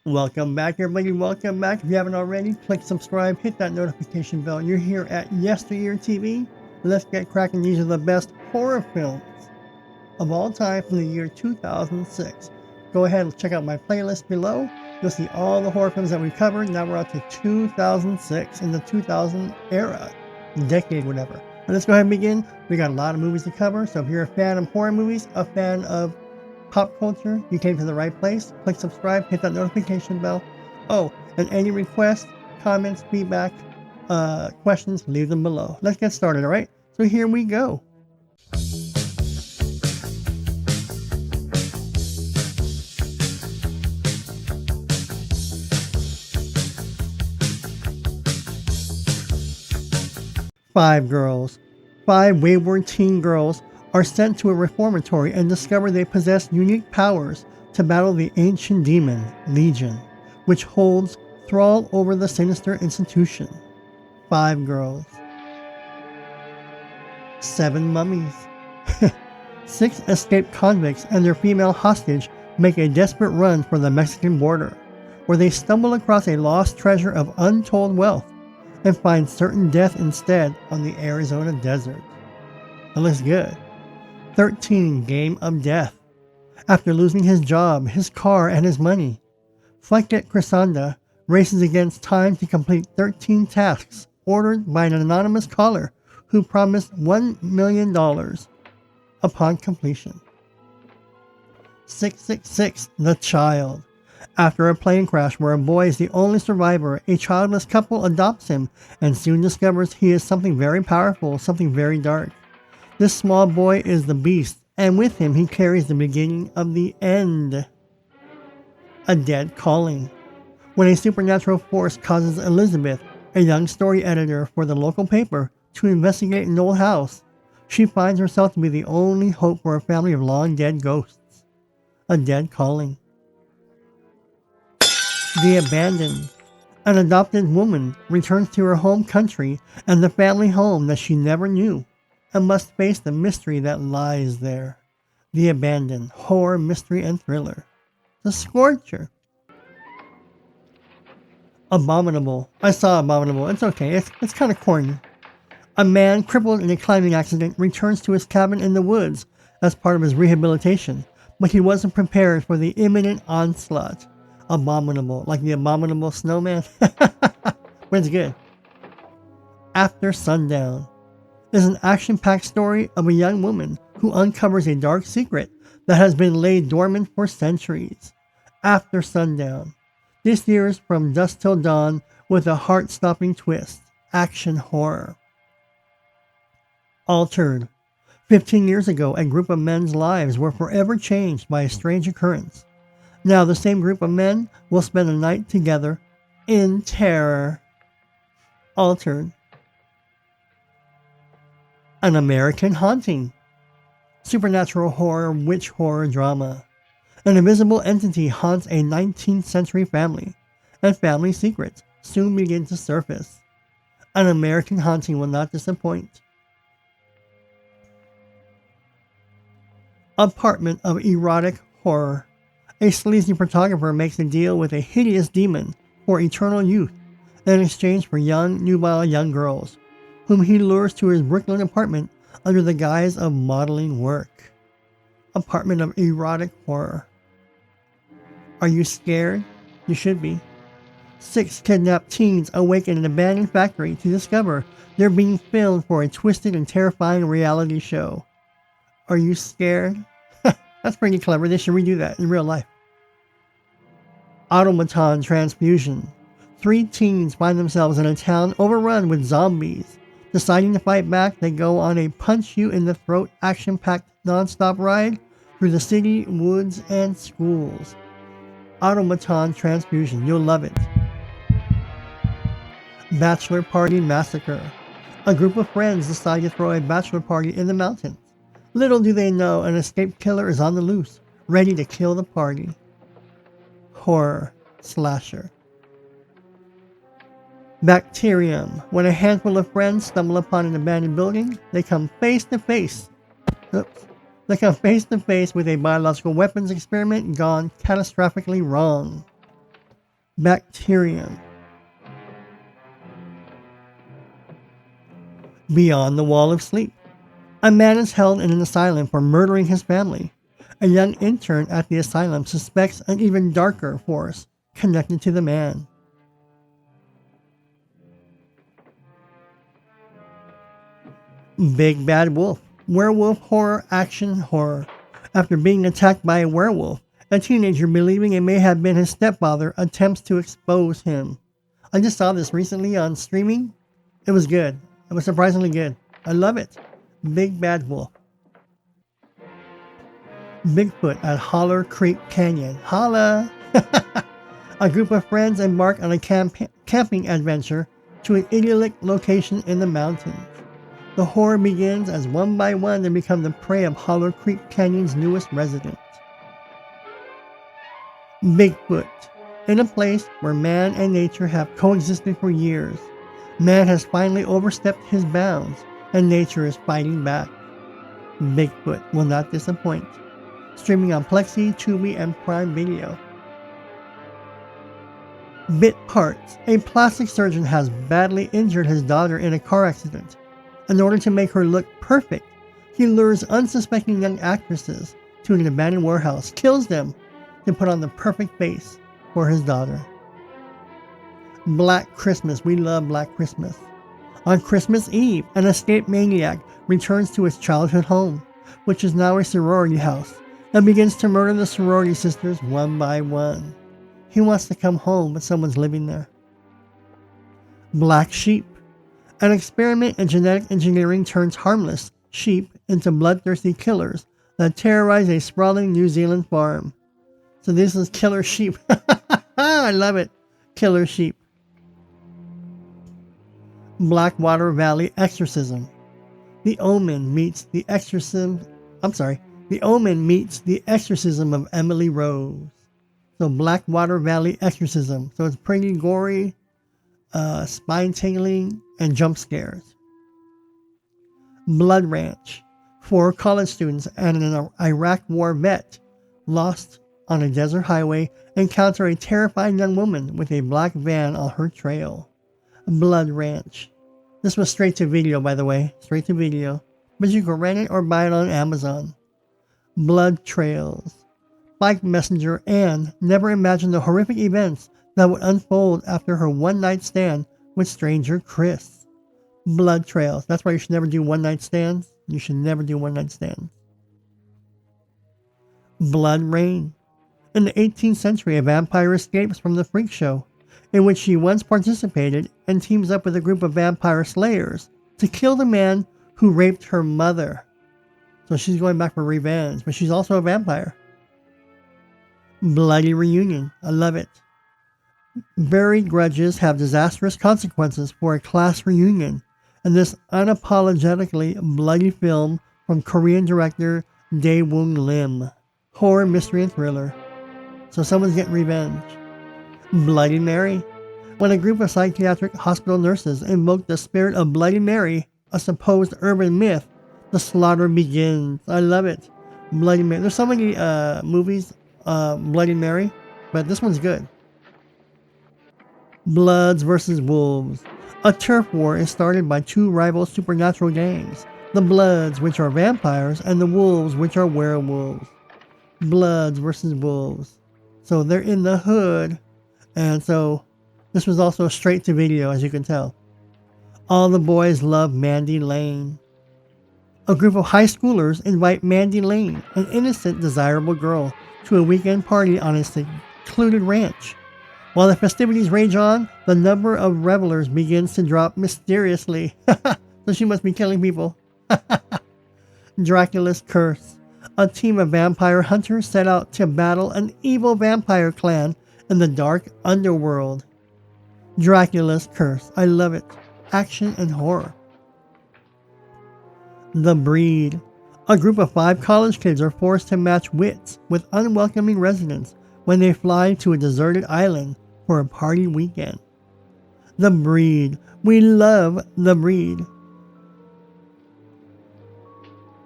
Welcome back, everybody. Welcome back. If you haven't already, click subscribe, hit that notification bell. You're here at Yesteryear TV. Let's get cracking. These are the best horror films of all time from the year 2006. Go ahead and check out my playlist below. You'll see all the horror films that we've covered. Now we're up to 2006 in the 2000 era, decade, whatever. But let's go ahead and begin. We got a lot of movies to cover. So if you're a fan of horror movies, a fan of pop culture, you came to the right place. Click subscribe, hit that notification bell. Oh, and any requests, comments, feedback, questions, leave them below. Let's get started, all right? So here we go. Five wayward teen girls are sent to a reformatory and discover they possess unique powers to battle the ancient demon, Legion, which holds thrall over the sinister institution. 5 girls. 7 mummies. 6 escaped convicts and their female hostage make a desperate run for the Mexican border, where they stumble across a lost treasure of untold wealth and find certain death instead on the Arizona desert. That looks good. 13 Game of Death. After losing his job, his car, and his money, Flecket Crisanda races against time to complete 13 tasks ordered by an anonymous caller who promised $1 million upon completion. 666 The Child. After a plane crash where a boy is the only survivor, a childless couple adopts him and soon discovers he is something very powerful, something very dark. This small boy is the beast, and with him he carries the beginning of the end. A Dead Calling. When a supernatural force causes Elizabeth, a young story editor for the local paper, to investigate an old house, she finds herself to be the only hope for a family of long-dead ghosts. A Dead Calling. The Abandoned. An adopted woman returns to her home country and the family home that she never knew, and must face the mystery that lies there. The Abandoned. Horror, mystery, and thriller. The Scorcher. Abominable. I saw Abominable. It's okay. It's kind of corny. A man crippled in a climbing accident returns to his cabin in the woods as part of his rehabilitation, but he wasn't prepared for the imminent onslaught. Abominable. Like the Abominable Snowman. But it's good. After Sundown is an action-packed story of a young woman who uncovers a dark secret that has been laid dormant for centuries. After Sundown. This year's From Dusk Till Dawn with a heart-stopping twist. Action horror. Altered. 15 years ago, a group of men's lives were forever changed by a strange occurrence. Now the same group of men will spend a night together in terror. Altered. An American Haunting. Supernatural horror, witch horror drama. An invisible entity haunts a 19th century family, and family secrets soon begin to surface. An American Haunting will not disappoint. Apartment of Erotic Horror. A sleazy photographer makes a deal with a hideous demon for eternal youth in exchange for nubile young girls, whom he lures to his Brooklyn apartment under the guise of modeling work. Apartment of Erotic Horror. Are you scared? You should be. 6 kidnapped teens awaken in an abandoned factory to discover they're being filmed for a twisted and terrifying reality show. Are you scared? That's pretty clever. They should redo that in real life. Automaton Transfusion. 3 teens find themselves in a town overrun with zombies. Deciding to fight back, they go on a punch-you-in-the-throat, action-packed, non-stop ride through the city, woods, and schools. Automaton Transfusion. You'll love it. Bachelor Party Massacre. A group of friends decide to throw a bachelor party in the mountains. Little do they know an escaped killer is on the loose, ready to kill the party. Horror Slasher. Bacterium. When a handful of friends stumble upon an abandoned building, they come face to face with a biological weapons experiment gone catastrophically wrong. Bacterium. Beyond the Wall of Sleep. A man is held in an asylum for murdering his family. A young intern at the asylum suspects an even darker force connected to the man. Big Bad Wolf. Werewolf horror, action horror. After being attacked by a werewolf, a teenager believing it may have been his stepfather attempts to expose him. I just saw this recently on streaming. It was good. It was surprisingly good. I love it. Big Bad Wolf. Bigfoot at Holler Creek Canyon. Holla! A group of friends embark on a camping adventure to an idyllic location in the mountains. The horror begins as one by one they become the prey of Holler Creek Canyon's newest residents. Bigfoot. In a place where man and nature have coexisted for years, man has finally overstepped his bounds and nature is fighting back. Bigfoot will not disappoint. Streaming on Plexi, Tubi, and Prime Video. Bit Parts. A plastic surgeon has badly injured his daughter in a car accident. In order to make her look perfect, he lures unsuspecting young actresses to an abandoned warehouse, kills them to put on the perfect face for his daughter. Black Christmas. We love Black Christmas. On Christmas Eve, an escaped maniac returns to his childhood home, which is now a sorority house, and begins to murder the sorority sisters one by one. He wants to come home, but someone's living there. Black Sheep. An experiment in genetic engineering turns harmless sheep into bloodthirsty killers that terrorize a sprawling New Zealand farm. So this is Killer Sheep. I love it. Killer Sheep. Blackwater Valley Exorcism. The Omen meets the exorcism of Emily Rose. So Blackwater Valley Exorcism. So it's pretty gory, spine-tingling, and jump scares. Blood Ranch. 4 college students and an Iraq War vet lost on a desert highway encounter a terrifying young woman with a black van on her trail. Blood Ranch. This was straight to video, by the way. Straight to video. But you can rent it or buy it on Amazon. Blood Trails. Bike messenger Anne never imagined the horrific events that would unfold after her one-night stand with stranger Chris. Blood Trails. That's why you should never do one-night stands. You should never do one-night stands. Blood Rain. In the 18th century, a vampire escapes from the freak show, in which she once participated, and teams up with a group of vampire slayers to kill the man who raped her mother. So she's going back for revenge, but she's also a vampire. Bloody Reunion. I love it. Buried grudges have disastrous consequences for a class reunion, and this unapologetically bloody film from Korean director Dae-Woong Lim. Horror, mystery, and thriller. So someone's getting revenge. Bloody Mary. When a group of psychiatric hospital nurses invoke the spirit of Bloody Mary, a supposed urban myth, the slaughter begins. I love it. Bloody Mary. There's so many movies, Bloody Mary, but this one's good. Bloods versus Wolves. A turf war is started by 2 rival supernatural gangs. The Bloods, which are vampires, and the Wolves, which are werewolves. Bloods versus Wolves. So they're in the hood, and so this was also straight to video, as you can tell. All the boys love Mandy Lane. A group of high schoolers invite Mandy Lane, an innocent, desirable girl, to a weekend party on a secluded ranch. While the festivities rage on, the number of revelers begins to drop mysteriously. So she must be killing people. Dracula's Curse. A team of vampire hunters set out to battle an evil vampire clan in the dark underworld. Dracula's Curse. I love it. Action and horror. The Breed. A group of 5 college kids are forced to match wits with unwelcoming residents when they fly to a deserted island for a party weekend. The Breed. We love The Breed.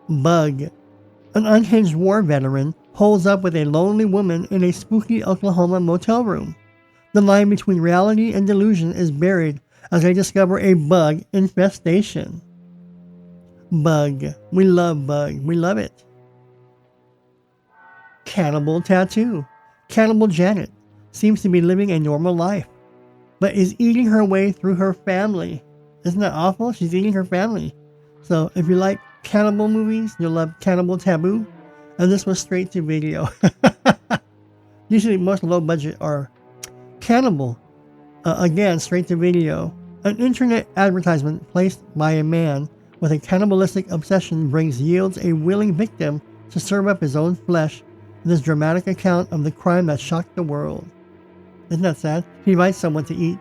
Bug. An unhinged war veteran holds up with a lonely woman in a spooky Oklahoma motel room. The line between reality and delusion is buried as they discover a bug infestation. Bug. We love Bug. We love it. Cannibal tattoo. Cannibal Janet seems to be living a normal life, but is eating her way through her family. Isn't that awful? She's eating her family. So if you like cannibal movies, you'll love Cannibal Taboo. And this was straight to video. Usually most low budget are Cannibal. Again, straight to video. An internet advertisement placed by a man with a cannibalistic obsession yields a willing victim to serve up his own flesh in this dramatic account of the crime that shocked the world. Isn't that sad? He invites someone to eat.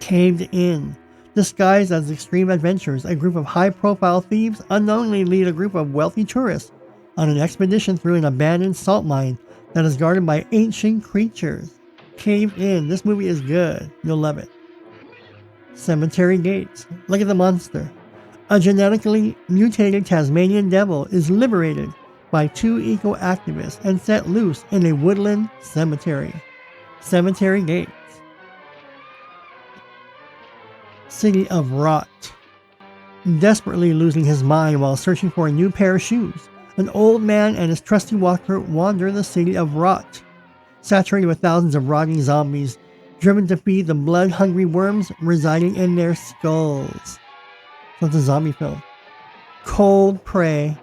Caved In. Disguised as extreme adventurers, a group of high-profile thieves unknowingly lead a group of wealthy tourists on an expedition through an abandoned salt mine that is guarded by ancient creatures. Caved In. This movie is good. You'll love it. Cemetery Gates. Look at the monster. A genetically mutated Tasmanian devil is liberated by two eco-activists and set loose in a woodland cemetery. Cemetery Gates. City of Rot. Desperately losing his mind while searching for a new pair of shoes, an old man and his trusty walker wander the City of Rot, saturated with thousands of rotting zombies, driven to feed the blood-hungry worms residing in their skulls. So it's a zombie film. Cold Prey.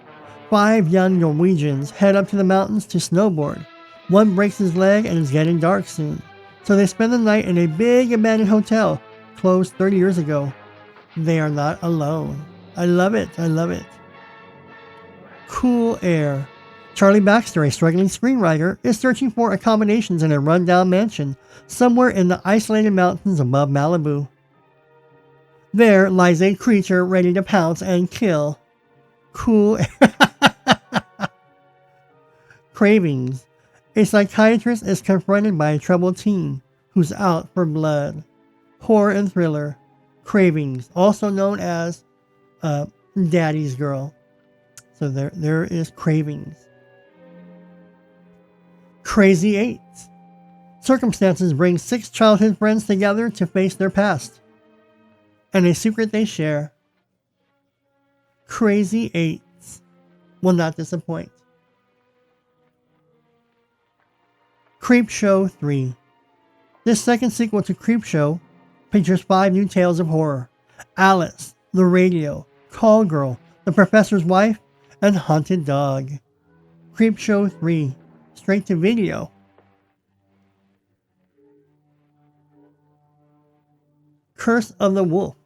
5 young Norwegians head up to the mountains to snowboard. One breaks his leg and it's getting dark soon, so they spend the night in a big abandoned hotel, closed 30 years ago. They are not alone. I love it. I love it. Cool Air. Charlie Baxter, a struggling screenwriter, is searching for accommodations in a rundown mansion somewhere in the isolated mountains above Malibu. There lies a creature ready to pounce and kill. Cool Air. Cravings. A psychiatrist is confronted by a troubled teen who's out for blood. Horror and thriller. Cravings, also known as Daddy's Girl. So there is Cravings. Crazy Eights. Circumstances bring 6 childhood friends together to face their past and a secret they share. Crazy Eights will not disappoint. Creepshow 3. This second sequel to Creepshow features 5 new tales of horror: Alice, The Radio, Call Girl, The Professor's Wife, and Haunted Dog. Creepshow 3. Straight to video. Curse of the Wolf.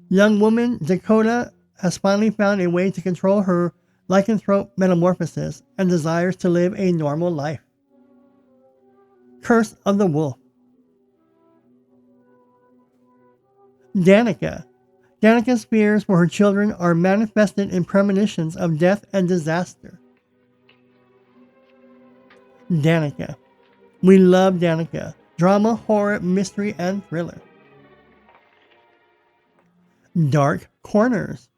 Young woman Dakota has finally found a way to control her lycanthrope metamorphosis and desires to live a normal life. Curse of the Wolf. Danica. Danica's fears for her children are manifested in premonitions of death and disaster. Danica. We love Danica. Drama, horror, mystery, and thriller. Dark Corners.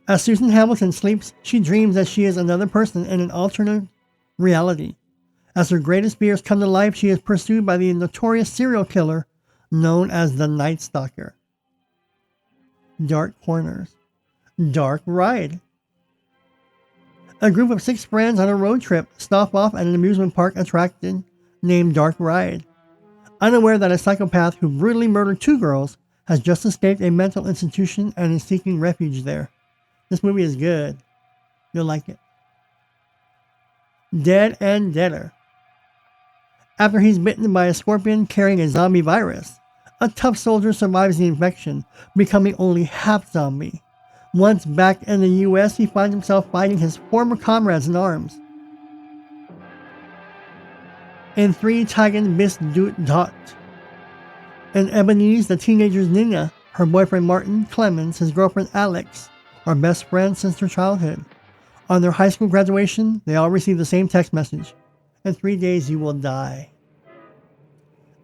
As Susan Hamilton sleeps, she dreams that she is another person in an alternate reality. As her greatest fears come to life, she is pursued by the notorious serial killer known as the Night Stalker. Dark Corners. Dark Ride. A group of 6 friends on a road trip stop off at an amusement park attraction named Dark Ride, unaware that a psychopath who brutally murdered 2 girls has just escaped a mental institution and is seeking refuge there. This movie is good. You'll like it. Dead and Deader. After he's bitten by a scorpion carrying a zombie virus, a tough soldier survives the infection, becoming only half zombie. Once back in the US, he finds himself fighting his former comrades in arms. In 3 Tagen bis du dot. In Ebenezer, the teenagers Nina, her boyfriend Martin, Clemens, his girlfriend Alex, are best friends since their childhood. On their high school graduation, they all receive the same text message: in 3 days you will die.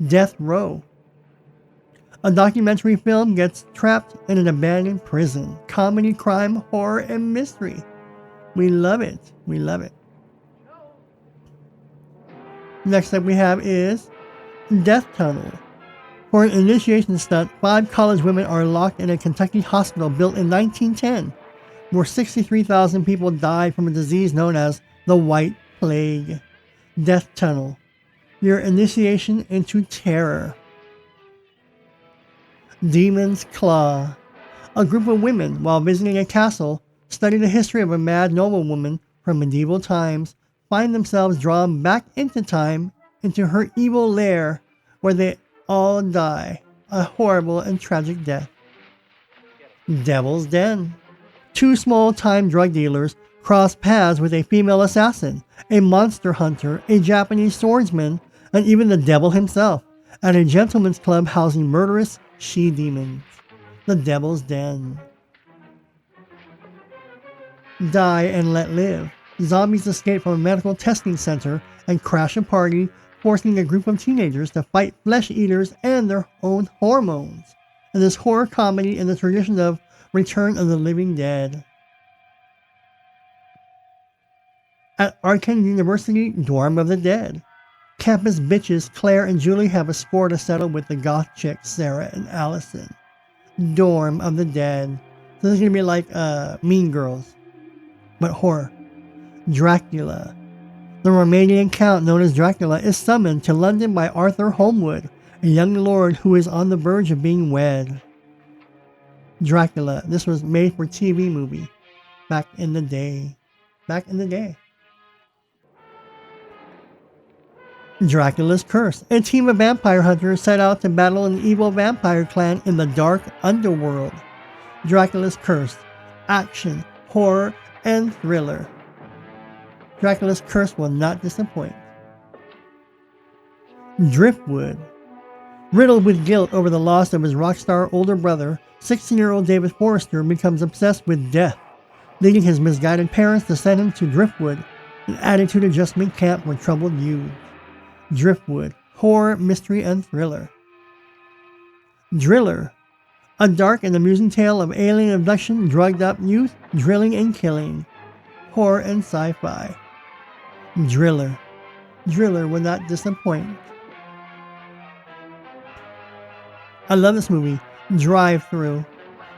Death Row. A documentary film gets trapped in an abandoned prison. Comedy, crime, horror, and mystery. We love it. We love it. Next up we have is Death Tunnel. For an initiation stunt, 5 college women are locked in a Kentucky hospital built in 1910, where 63,000 people died from a disease known as the White Plague. Death Tunnel. Your initiation into terror. Demon's Claw. A group of women, while visiting a castle, study the history of a mad noblewoman from medieval times, find themselves drawn back into time, into her evil lair, where they all die a horrible and tragic death. Devil's Den. 2 small-time drug dealers cross paths with a female assassin, a monster hunter, a Japanese swordsman, and even the devil himself, at a gentleman's club housing murderous she-demons. The Devil's Den. Die and Let Live. Zombies escape from a medical testing center and crash a party, forcing a group of teenagers to fight flesh eaters and their own hormones. In this horror comedy in the tradition of Return of the Living Dead. At Arkham University, Dorm of the Dead. Campus bitches Claire and Julie have a score to settle with the goth chicks Sarah and Allison. Dorm of the Dead. So this is going to be like Mean Girls, but horror. Dracula. The Romanian count known as Dracula is summoned to London by Arthur Holmwood, a young lord who is on the verge of being wed. Dracula. This was made for TV movie back in the day. Dracula's Curse. A team of vampire hunters set out to battle an evil vampire clan in the dark underworld. Dracula's Curse. Action, horror, and thriller. Dracula's Curse will not disappoint. Driftwood. Riddled with guilt over the loss of his rock star older brother, 16-year-old David Forrester becomes obsessed with death, leading his misguided parents to send him to Driftwood, an attitude adjustment camp for troubled youth. Driftwood. Horror, mystery, and thriller. Driller. A dark and amusing tale of alien abduction, drugged up youth, drilling and killing. Horror and sci-fi. Driller. Driller will not disappoint. I love this movie. Drive-Thru.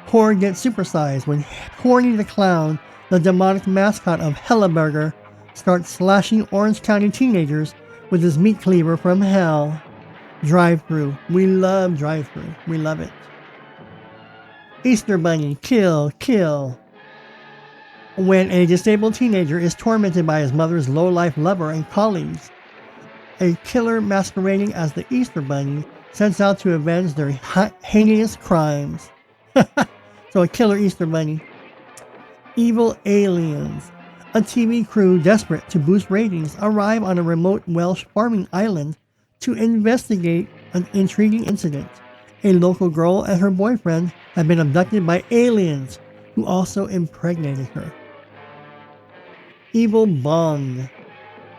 Horror gets supersized when Horny the Clown, the demonic mascot of Hellaburger, starts slashing Orange County teenagers with his meat cleaver from hell. Drive-Thru. We love Drive-Thru. We love it. Easter Bunny. Kill, kill. When a disabled teenager is tormented by his mother's low-life lover and colleagues, a killer masquerading as the Easter Bunny sets out to avenge their heinous crimes. So a killer Easter Bunny. Evil Aliens. A TV crew desperate to boost ratings arrive on a remote Welsh farming island to investigate an intriguing incident. A local girl and her boyfriend have been abducted by aliens who also impregnated her. Evil Bong.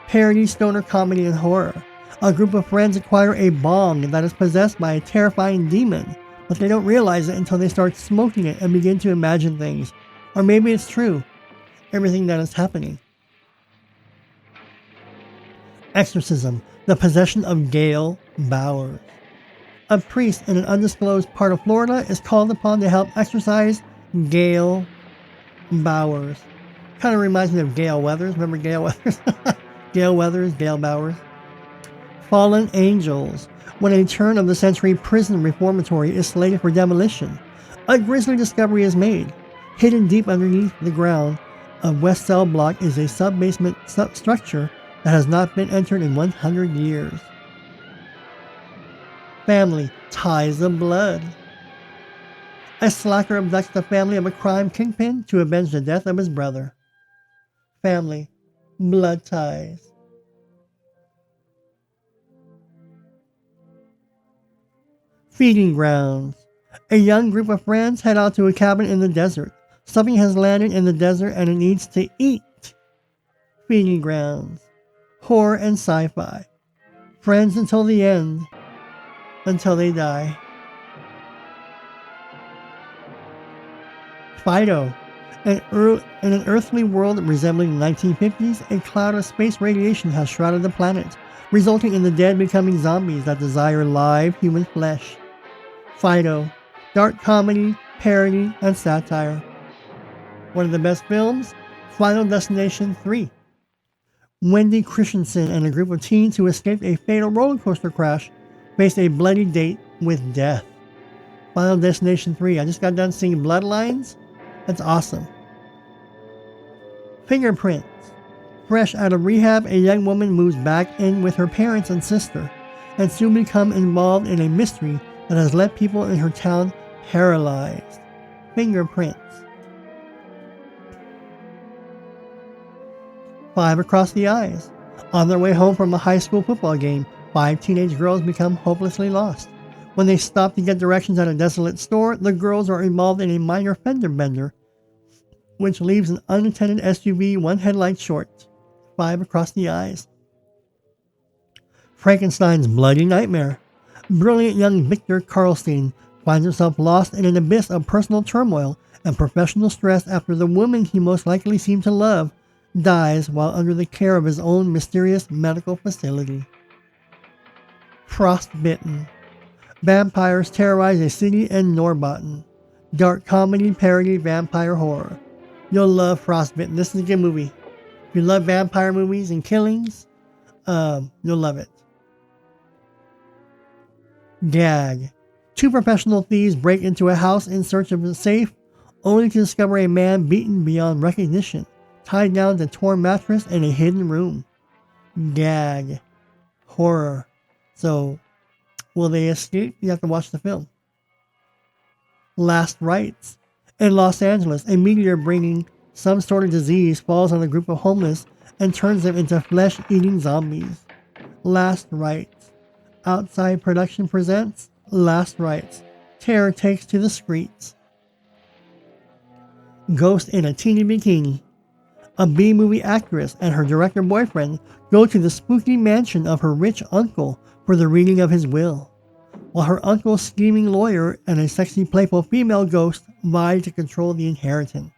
Parody stoner comedy and horror. A group of friends acquire a bong that is possessed by a terrifying demon, but they don't realize it until they start smoking it and begin to imagine things. Or maybe it's true. Everything that is happening. Exorcism. The possession of Gail Bowers. A priest in an undisclosed part of Florida is called upon to help exorcise Gail Bowers. Kind of reminds me of Gail Weathers. Remember Gail Weathers? Gail Weathers, Gail Bowers. Fallen Angels. When a turn-of-the-century prison reformatory is slated for demolition, a grisly discovery is made. Hidden deep underneath the ground of West Cell Block is a sub-basement structure that has not been entered in 100 years. Family. Ties of Blood. A slacker abducts the family of a crime kingpin to avenge the death of his brother. Family. Blood ties. Feeding Grounds. A young group of friends head out to a cabin in the desert. Something has landed in the desert and it needs to eat. Feeding Grounds. Horror and sci-fi. Friends until the end. Until they die. Fido. In an earthly world resembling the 1950s, a cloud of space radiation has shrouded the planet, resulting in the dead becoming zombies that desire live human flesh. Fido, dark comedy, parody, and satire. One of the best films, Final Destination 3. Wendy Christensen and a group of teens who escaped a fatal roller coaster crash face a bloody date with death. Final Destination 3. I just got done seeing Bloodlines. That's awesome. Fingerprints. Fresh out of rehab, a young woman moves back in with her parents and sister, and soon become involved in a mystery that has left people in her town paralyzed. Fingerprints. 5 Across the Eyes. On their way home from a high school football game, 5 teenage girls become hopelessly lost. When they stop to get directions at a desolate store, the girls are involved in a minor fender bender, which leaves an unattended SUV one headlight short. 5 Across the Eyes. Frankenstein's Bloody Nightmare. Brilliant young Victor Carlstein finds himself lost in an abyss of personal turmoil and professional stress after the woman he most likely seemed to love dies while under the care of his own mysterious medical facility. Frostbitten. Vampires terrorize a city in Norrbotten. Dark comedy, parody, vampire horror. You'll love Frostbitten. This is a good movie. If you love vampire movies and killings, you'll love it. Gag. 2 professional thieves break into a house in search of a safe, only to discover a man beaten beyond recognition, tied down to a torn mattress in a hidden room. Gag. Horror. So, will they escape? You have to watch the film. Last Rites. In Los Angeles, a meteor bringing some sort of disease falls on a group of homeless and turns them into flesh-eating zombies. Last Rites. Outside Production presents Last Rites. Terror takes to the streets. Ghost in a Teeny Bikini. A B-movie actress and her director boyfriend go to the spooky mansion of her rich uncle for the reading of his will, while her uncle's scheming lawyer and a sexy playful female ghost vie to control the inheritance.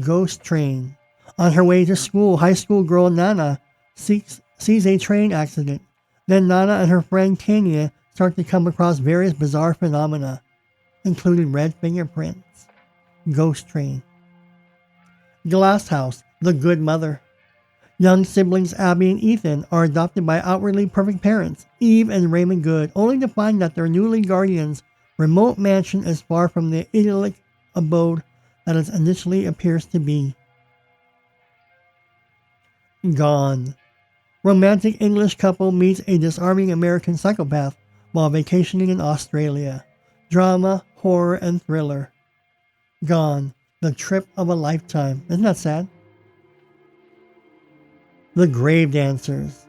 Ghost Train. On her way to school, high school girl Nana sees a train accident. Then Nana and her friend Kenya start to come across various bizarre phenomena, including red fingerprints. Ghost Train. Glass House, The Good Mother. Young siblings Abby and Ethan are adopted by outwardly perfect parents, Eve and Raymond Good, only to find that their newly guardians' remote mansion is far from the idyllic abode that it initially appears to be. Gone. Romantic English couple meets a disarming American psychopath while vacationing in Australia. Drama, horror, and thriller. Gone. The trip of a lifetime. Isn't that sad? The Grave Dancers.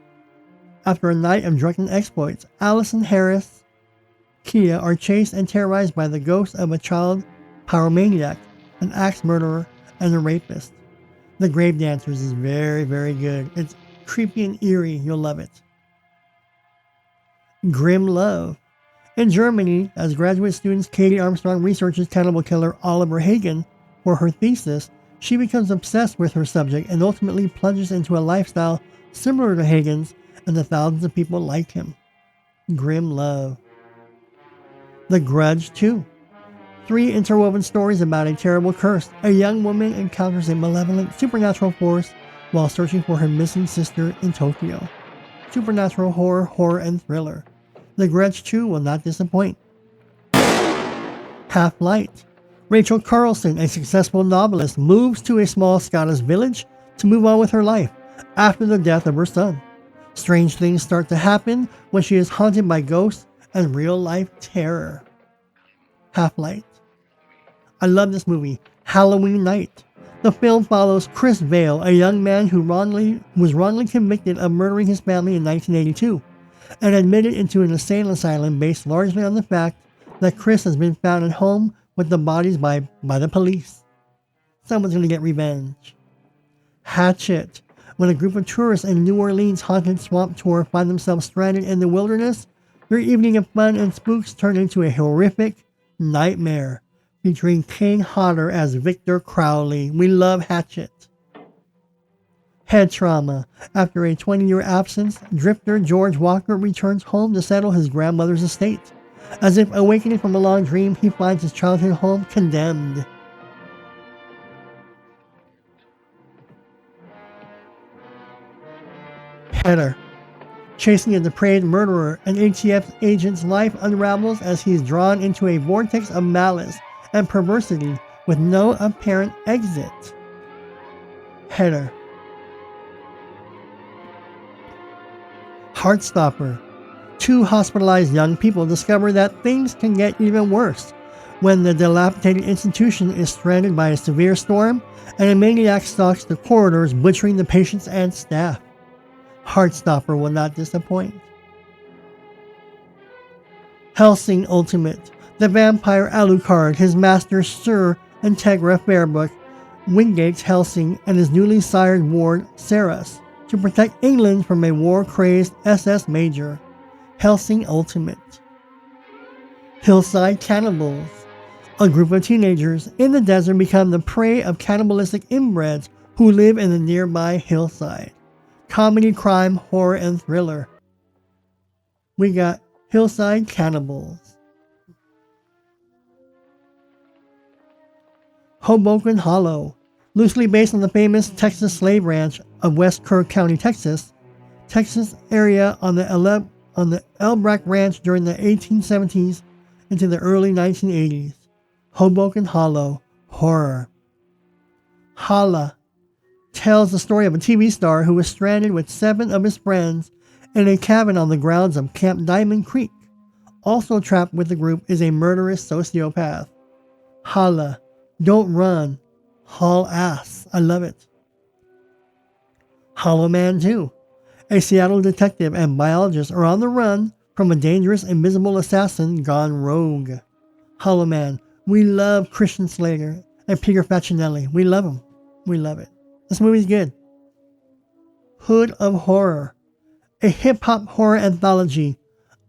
After a night of drunken exploits, Allison Harris, Kia are chased and terrorized by the ghost of a child pyromaniac, an axe murderer, and a rapist. The Grave Dancers is very, very good. It's creepy and eerie. You'll love it. Grim Love. In Germany, as graduate students, Katie Armstrong researches cannibal killer Oliver Hagen for her thesis. She becomes obsessed with her subject and ultimately plunges into a lifestyle similar to Hagen's and the thousands of people like him. Grim Love. The Grudge 2. 3 interwoven stories about a terrible curse. A young woman encounters a malevolent supernatural force while searching for her missing sister in Tokyo. Supernatural horror, and thriller. The Grudge 2 will not disappoint. Half-Light. Rachel Carlson, a successful novelist, moves to a small Scottish village to move on with her life after the death of her son. Strange things start to happen when she is haunted by ghosts and real-life terror. Half-Light. I love this movie. Halloween Night. The film follows Chris Vale, a young man who was wrongly convicted of murdering his family in 1982 and admitted into an insane asylum based largely on the fact that Chris has been found at home with the bodies by the police. Someone's going to get revenge. Hatchet. When a group of tourists in New Orleans' haunted swamp tour find themselves stranded in the wilderness, their evening of fun and spooks turn into a horrific nightmare, featuring Kane Hodder as Victor Crowley. We love Hatchet. Head trauma. After a 20-year absence, drifter George Walker returns home to settle his grandmother's estate. As if awakening from a long dream, he finds his childhood home condemned. Header. Chasing a depraved murderer, an ATF agent's life unravels as he is drawn into a vortex of malice and perversity with no apparent exit. Header. Heartstopper. Two hospitalized young people discover that things can get even worse when the dilapidated institution is stranded by a severe storm and a maniac stalks the corridors, butchering the patients and staff. Heartstopper will not disappoint. Hellsing Ultimate. The vampire Alucard, his master Sir Integra Fairbook, Wingates Hellsing and his newly sired ward Saras to protect England from a war-crazed SS Major. Hellsing Ultimate. Hillside Cannibals. A group of teenagers in the desert become the prey of cannibalistic inbreds who live in the nearby hillside. Comedy, crime, horror, and thriller. We got Hillside Cannibals. Hoboken Hollow. Loosely based on the famous Texas slave ranch of West Kirk County, Texas area on the Elbrack Ranch during the 1870s into the early 1980s. Hoboken Hollow. Horror. Hala tells the story of a TV star who was stranded with 7 of his friends in a cabin on the grounds of Camp Diamond Creek. Also trapped with the group is a murderous sociopath. Hala. Don't run. Haul ass. I love it. Hollow Man 2. A Seattle detective and biologist are on the run from a dangerous invisible assassin gone rogue. Hollow Man. We love Christian Slater and Peter Facinelli. We love him. We love it. This movie's good. Hood of Horror. A hip-hop horror anthology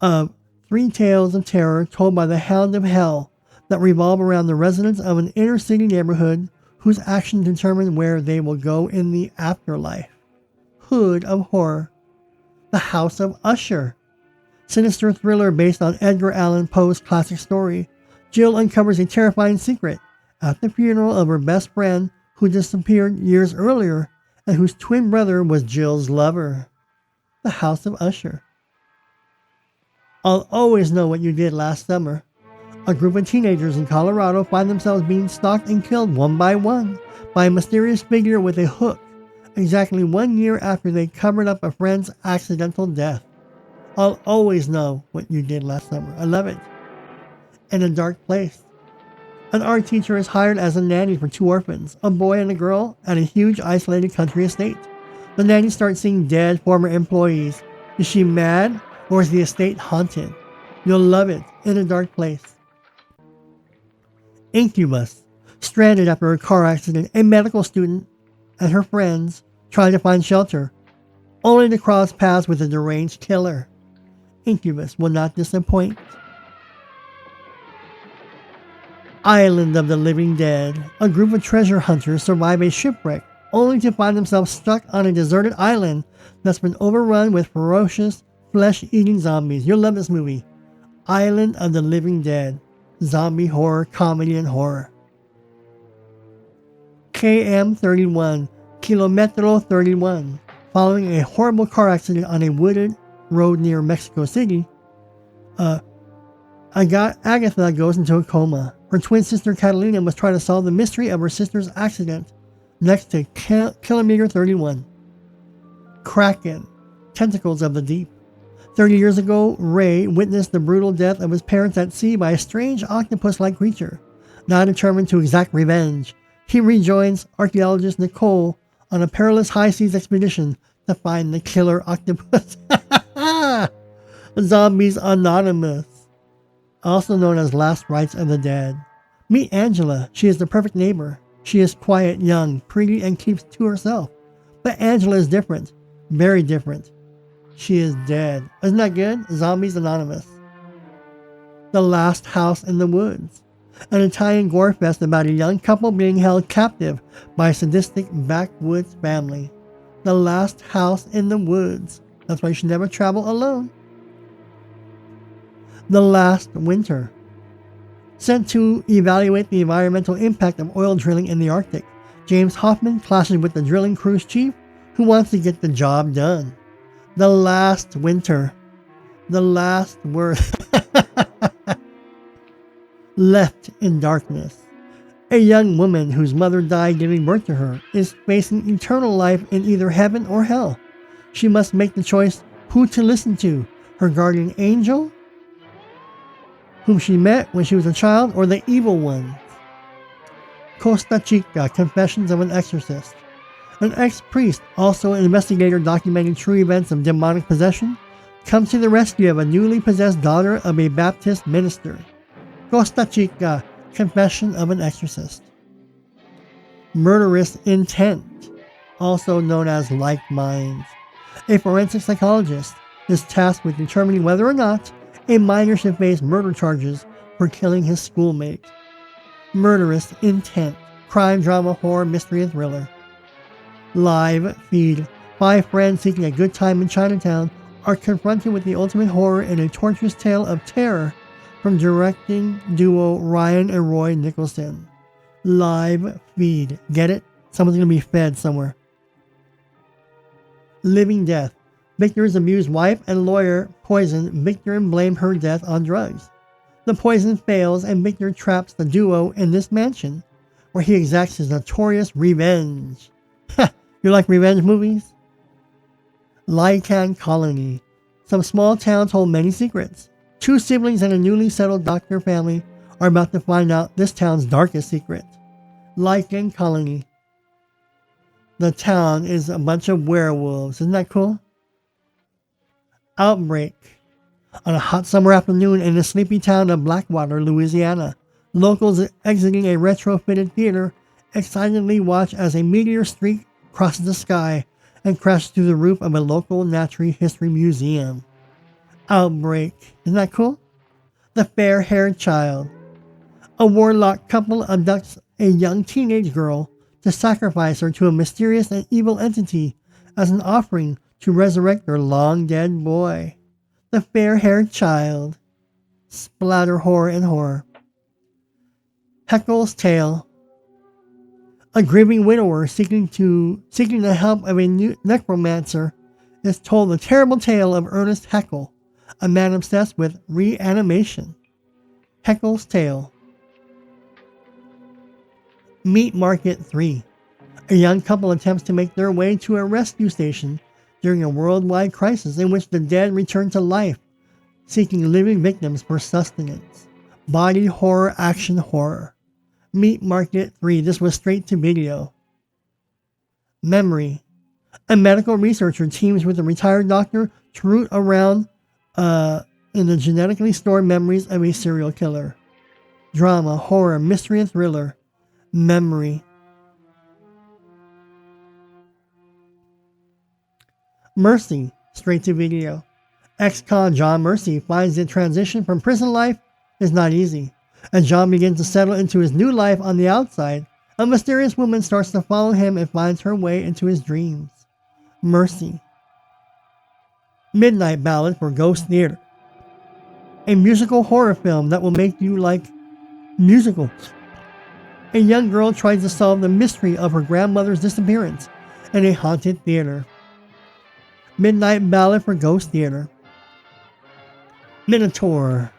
of 3 tales of terror told by the Hound of Hell that revolve around the residents of an inner-city neighborhood whose actions determine where they will go in the afterlife. Hood of Horror. The House of Usher. Sinister thriller based on Edgar Allan Poe's classic story. Jill uncovers a terrifying secret at the funeral of her best friend who disappeared years earlier and whose twin brother was Jill's lover. The House of Usher. I'll always know what you did last summer. A group of teenagers in Colorado find themselves being stalked and killed one by one by a mysterious figure with a hook, exactly 1 year after they covered up a friend's accidental death. I'll always know what you did last summer. I love it. In a dark place. An art teacher is hired as a nanny for 2 orphans, a boy and a girl, at a huge isolated country estate. The nanny starts seeing dead former employees. Is she mad, or is the estate haunted? You'll love it. In a dark place. Incubus. Stranded after a car accident, a medical student and her friends try to find shelter, only to cross paths with a deranged killer. Incubus will not disappoint. Island of the Living Dead. A group of treasure hunters survive a shipwreck, only to find themselves stuck on a deserted island that's been overrun with ferocious, flesh-eating zombies. You'll love this movie. Island of the Living Dead. Zombie horror, comedy, and horror. KM31. Kilometro 31. Following a horrible car accident on a wooded road near Mexico City, Agatha goes into a coma. Her twin sister Catalina must try to solve the mystery of her sister's accident next to Kilometer 31. Kraken. Tentacles of the Deep. 30 years ago, Ray witnessed the brutal death of his parents at sea by a strange octopus-like creature. Now determined to exact revenge, he rejoins archaeologist Nicole on a perilous high-seas expedition to find the killer octopus. Zombies Anonymous. Also known as Last Rites of the Dead. Meet Angela. She is the perfect neighbor. She is quiet, young, pretty, and keeps to herself. But Angela is different. Very different. She is dead. Isn't that good? Zombies Anonymous. The Last House in the Woods. An Italian gore fest about a young couple being held captive by a sadistic backwoods family. The Last House in the Woods. That's why you should never travel alone. The Last Winter. Sent to evaluate the environmental impact of oil drilling in the Arctic, James Hoffman clashes with the drilling crew's chief who wants to get the job done. The Last Winter. The last word. Left in darkness. A young woman whose mother died giving birth to her is facing eternal life in either heaven or hell. She must make the choice who to listen to, her guardian angel, whom she met when she was a child, or the evil one. Costa Chica, Confessions of an Exorcist. An ex-priest, also an investigator documenting true events of demonic possession, comes to the rescue of a newly possessed daughter of a Baptist minister. Costa Chica, Confession of an Exorcist. Murderous Intent, also known as Like Minds. A forensic psychologist is tasked with determining whether or not a minor should face murder charges for killing his schoolmate. Murderous Intent, crime, drama, horror, mystery, and thriller. Live Feed. 5 friends seeking a good time in Chinatown are confronted with the ultimate horror in a torturous tale of terror from directing duo Ryan and Roy Nicholson. Live Feed. Get it? Someone's going to be fed somewhere. Living Death. Victor's abused wife and lawyer poison Victor and blame her death on drugs. The poison fails and Victor traps the duo in this mansion, where he exacts his notorious revenge. Ha! You like revenge movies? Lycan Colony. Some small towns hold many secrets. 2 siblings and a newly settled doctor family are about to find out this town's darkest secret. Lycan Colony. The town is a bunch of werewolves. Isn't that cool? Outbreak. On a hot summer afternoon in the sleepy town of Blackwater, Louisiana, locals exiting a retrofitted theater excitedly watch as a meteor streak crosses the sky and crashes through the roof of a local natural history museum. Outbreak. Isn't that cool? The Fair-Haired Child. A warlock couple abducts a young teenage girl to sacrifice her to a mysterious and evil entity as an offering to resurrect their long-dead boy. The Fair-Haired Child. Splatter, horror, and horror. Heckle's Tale. A grieving widower seeking the help of a new necromancer is told the terrible tale of Ernest Haeckel, a man obsessed with reanimation. Heckle's Tale. Meat Market 3. A young couple attempts to make their way to a rescue station during a worldwide crisis in which the dead return to life, seeking living victims for sustenance. Body horror, action horror. Meat Market 3. This was straight to video. Memory. A medical researcher teams with a retired doctor to root around in the genetically stored memories of a serial killer. Drama, horror, mystery, and thriller. Memory. Mercy. Straight to video. Ex-con John Mercy finds the transition from prison life is not easy. As John begins to settle into his new life on the outside, a mysterious woman starts to follow him and finds her way into his dreams. Mercy. Midnight Ballad for Ghost Theater. A musical horror film that will make you like musicals. A young girl tries to solve the mystery of her grandmother's disappearance in a haunted theater. Midnight Ballad for Ghost Theater. Minotaur.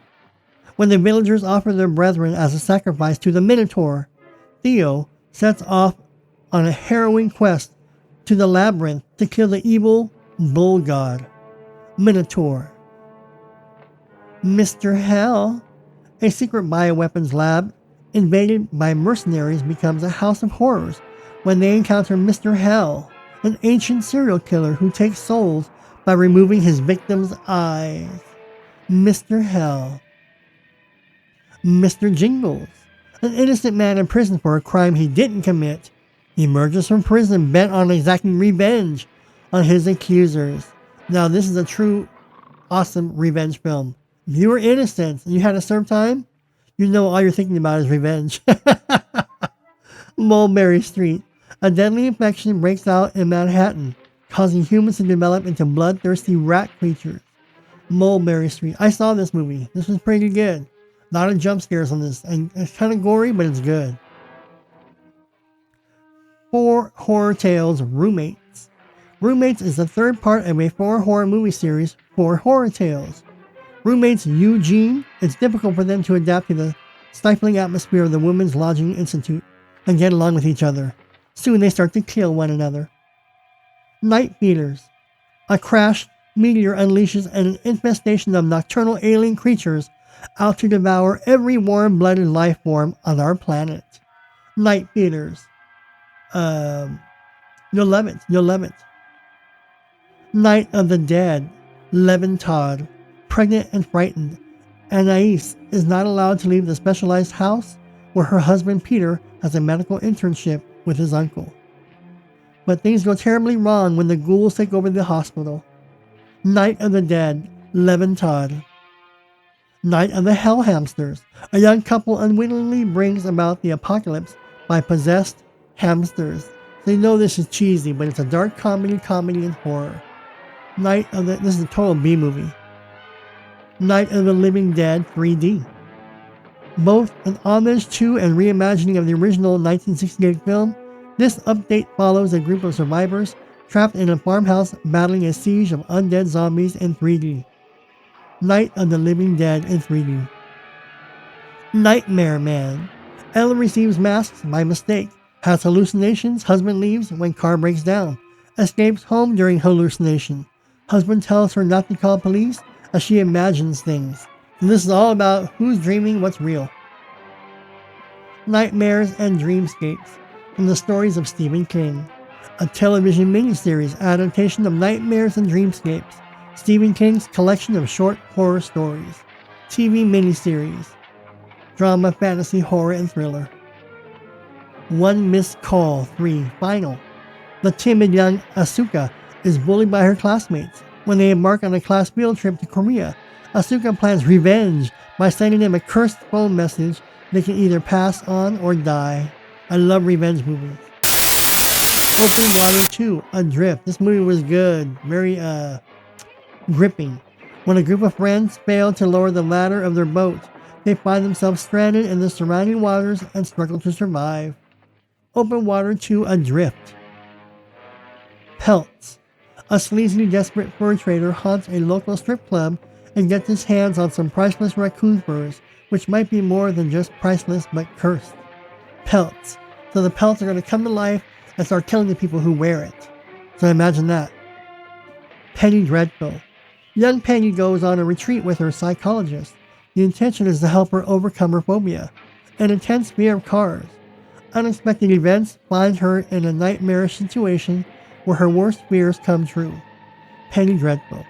When the villagers offer their brethren as a sacrifice to the Minotaur, Theo sets off on a harrowing quest to the labyrinth to kill the evil bull god. Minotaur. Mr. Hell. A secret bioweapons lab invaded by mercenaries becomes a house of horrors when they encounter Mr. Hell, an ancient serial killer who takes souls by removing his victims' eyes. Mr. Hell. Mr. Jingles. An innocent man in prison for a crime he didn't commit emerges from prison bent on exacting revenge on his accusers. Now this is a true awesome revenge film. If you were innocent and you had to serve time, you know all you're thinking about is revenge. Mulberry Street. A deadly infection breaks out in Manhattan, causing humans to develop into bloodthirsty rat creatures. Mulberry Street. I saw this movie. This was pretty good. A lot of jump scares on this, and it's kind of gory, but it's good. 4 Horror Tales Roommates. Roommates is the third part of a 4 horror movie series, 4 Horror Tales. Roommates Eugene, it's difficult for them to adapt to the stifling atmosphere of the Women's Lodging Institute and get along with each other. Soon they start to kill one another. Night Feeders. A crashed meteor unleashes an infestation of nocturnal alien creatures out to devour every warm-blooded life form on our planet. Night Feeders. You'll love it. You'll love it. Night of the Dead. Levin Todd. Pregnant and frightened, Anais is not allowed to leave the specialized house where her husband Peter has a medical internship with his uncle. But things go terribly wrong when the ghouls take over the hospital. Night of the Dead. Levin Todd. Night of the Hell Hamsters. A young couple unwittingly brings about the apocalypse by possessed hamsters. So you know this is cheesy, but it's a dark comedy, and horror. This is a total B movie. Night of the Living Dead 3D. Both an homage to and reimagining of the original 1968 film, this update follows a group of survivors trapped in a farmhouse battling a siege of undead zombies in 3D. Night of the Living Dead in 3D. Nightmare Man. Ella receives masks by mistake, has hallucinations, husband leaves when car breaks down, escapes home during hallucination. Husband tells her not to call police as she imagines things. And this is all about who's dreaming what's real. Nightmares and Dreamscapes, from the stories of Stephen King. A television miniseries adaptation of Nightmares and Dreamscapes, Stephen King's collection of short horror stories. TV miniseries. Drama, fantasy, horror, and thriller. One Missed Call 3 Final. The timid young Asuka is bullied by her classmates. When they embark on a class field trip to Korea, Asuka plans revenge by sending them a cursed phone message they can either pass on or die. I love revenge movies. Open Water 2, Adrift. This movie was good. Very, gripping. When a group of friends fail to lower the ladder of their boat, they find themselves stranded in the surrounding waters and struggle to survive. Open Water 2, Adrift. Pelts. A sleazy, desperate fur trader haunts a local strip club and gets his hands on some priceless raccoon furs, which might be more than just priceless but cursed. Pelts. So the pelts are going to come to life and start killing the people who wear it. So imagine that. Penny Dreadful. Young Penny goes on a retreat with her psychologist. The intention is to help her overcome her phobia, an intense fear of cars. Unexpected events find her in a nightmarish situation where her worst fears come true. Penny Dreadful.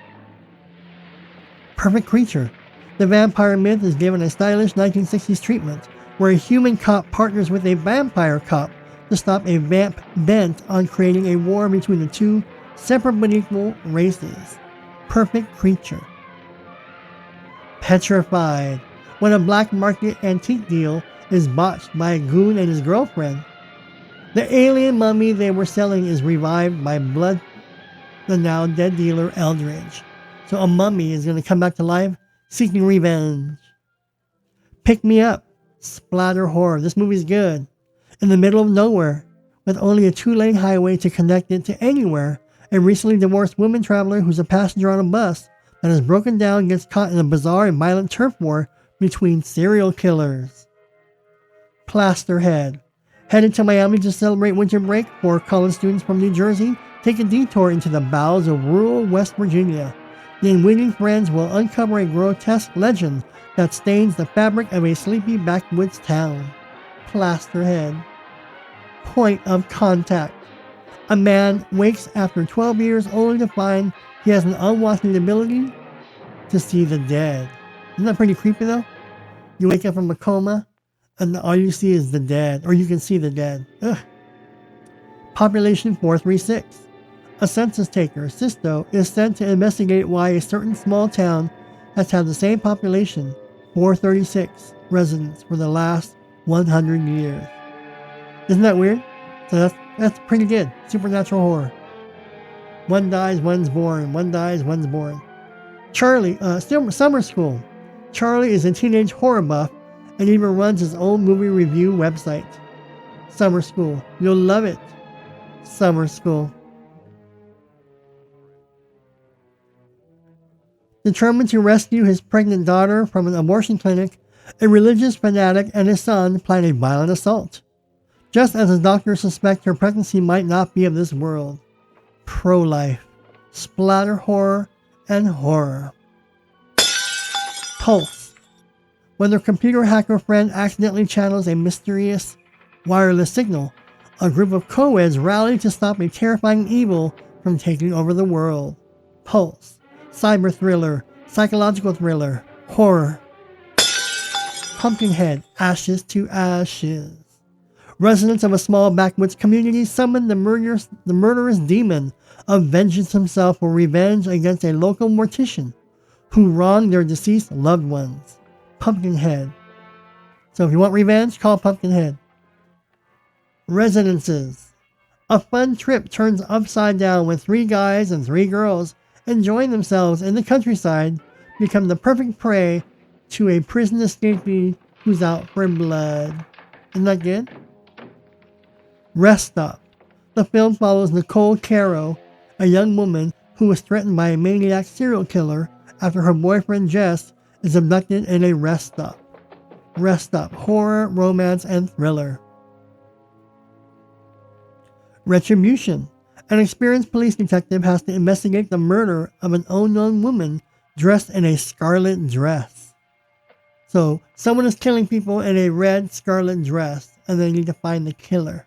Perfect Creature. The vampire myth is given a stylish 1960s treatment, where a human cop partners with a vampire cop to stop a vamp bent on creating a war between the two separate but equal races. Perfect Creature. Petrified. When a black market antique deal is botched by a goon and his girlfriend, the alien mummy they were selling is revived by the now dead dealer Eldridge. So a mummy is going to come back to life, seeking revenge. Pick Me Up. Splatter horror. This movie's good. In the middle of nowhere, with only a 2-lane highway to connect it to anywhere, a recently divorced woman traveler who's a passenger on a bus that is broken down gets caught in a bizarre and violent turf war between serial killers. Plasterhead. Headed to Miami to celebrate winter break, 4 college students from New Jersey take a detour into the bowels of rural West Virginia. The unwitting friends will uncover a grotesque legend that stains the fabric of a sleepy backwoods town. Plasterhead. Point of Contact. A man wakes after 12 years only to find he has an unwanted ability to see the dead. Isn't that pretty creepy though? You wake up from a coma and all you see is the dead, or you can see the dead. Ugh. Population 436. A census taker, Sisto, is sent to investigate why a certain small town has had the same population, 436 residents, for the last 100 years. Isn't that weird? So that's pretty good. Supernatural horror. One dies, one's born. One dies, one's born. Charlie, still Summer School. Charlie is a teenage horror buff and even runs his own movie review website. Summer School. You'll love it. Summer School. Determined to rescue his pregnant daughter from an abortion clinic, a religious fanatic and his son plan a violent assault. Just as his doctors suspect her pregnancy might not be of this world. Pro-life. Splatter horror and horror. Pulse. When their computer hacker friend accidentally channels a mysterious wireless signal, a group of co-eds rally to stop a terrifying evil from taking over the world. Pulse. Cyber thriller, psychological thriller, horror. Pumpkinhead, Ashes to Ashes. Residents of a small backwoods community summon the murderous demon of vengeance himself for revenge against a local mortician who wronged their deceased loved ones. Pumpkinhead. So if you want revenge, call Pumpkinhead. Residences. A fun trip turns upside down when 3 guys and 3 girls enjoying themselves in the countryside become the perfect prey to a prison escapee who's out for blood. Isn't that good? Rest Stop. The film follows Nicole Caro, a young woman who was threatened by a maniac serial killer after her boyfriend Jess is abducted in a rest stop. Rest Stop. Horror, romance, and thriller. Retribution. An experienced police detective has to investigate the murder of an unknown woman dressed in a scarlet dress. So, someone is killing people in a red scarlet dress, and they need to find the killer.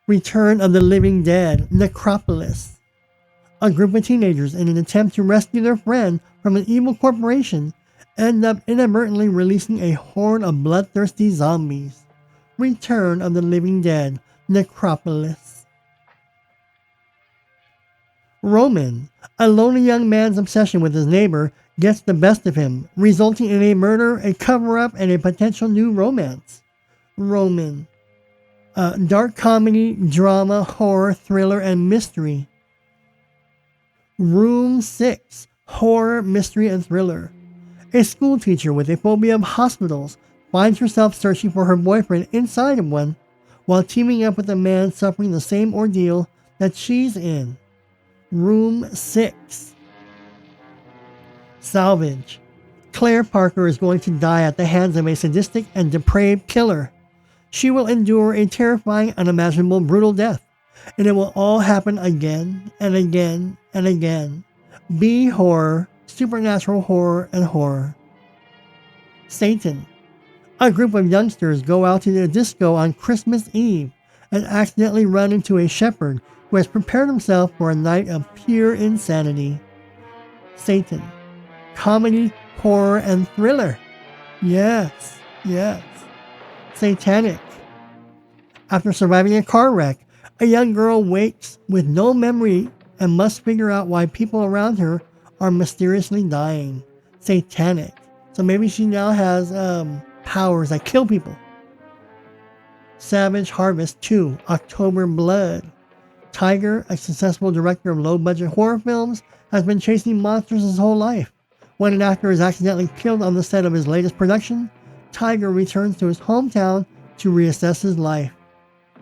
Return of the Living Dead, Necropolis. A group of teenagers, in an attempt to rescue their friend from an evil corporation, end up inadvertently releasing a horde of bloodthirsty zombies. Return of the Living Dead, Necropolis. Roman. A lonely young man's obsession with his neighbor gets the best of him, resulting in a murder, a cover-up, and a potential new romance. Roman. Dark comedy, drama, horror, thriller, and mystery. Room 6. Horror, mystery, and thriller. A school teacher with a phobia of hospitals finds herself searching for her boyfriend inside of one, while teaming up with a man suffering the same ordeal that she's in. Room 6. Salvage. Claire Parker is going to die at the hands of a sadistic and depraved killer. She will endure a terrifying, unimaginable, brutal death, and it will all happen again and again and again. B horror, supernatural horror, and horror. Satan. A group of youngsters go out to the disco on Christmas Eve and accidentally run into a shepherd who has prepared himself for a night of pure insanity. Satan. Comedy, horror, and thriller. Yes, yes. Satanic. After surviving a car wreck, a young girl wakes with no memory and must figure out why people around her are mysteriously dying. Satanic. So maybe she now has powers that kill people. Savage Harvest 2, October Blood. Tiger, a successful director of low-budget horror films, has been chasing monsters his whole life. When an actor is accidentally killed on the set of his latest production, Tiger returns to his hometown to reassess his life.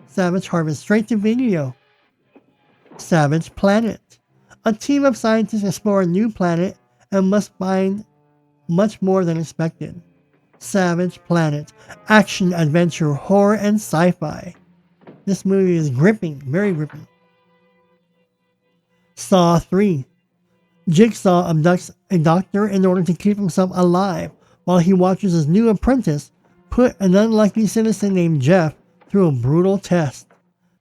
Savage Harvest straight to video. Savage Planet. A team of scientists explore a new planet and must find much more than expected. Savage Planet. Action, adventure, horror, and sci-fi. This movie is gripping, very gripping. Saw 3. Jigsaw abducts a doctor in order to keep himself alive while he watches his new apprentice put an unlikely citizen named Jeff through a brutal test.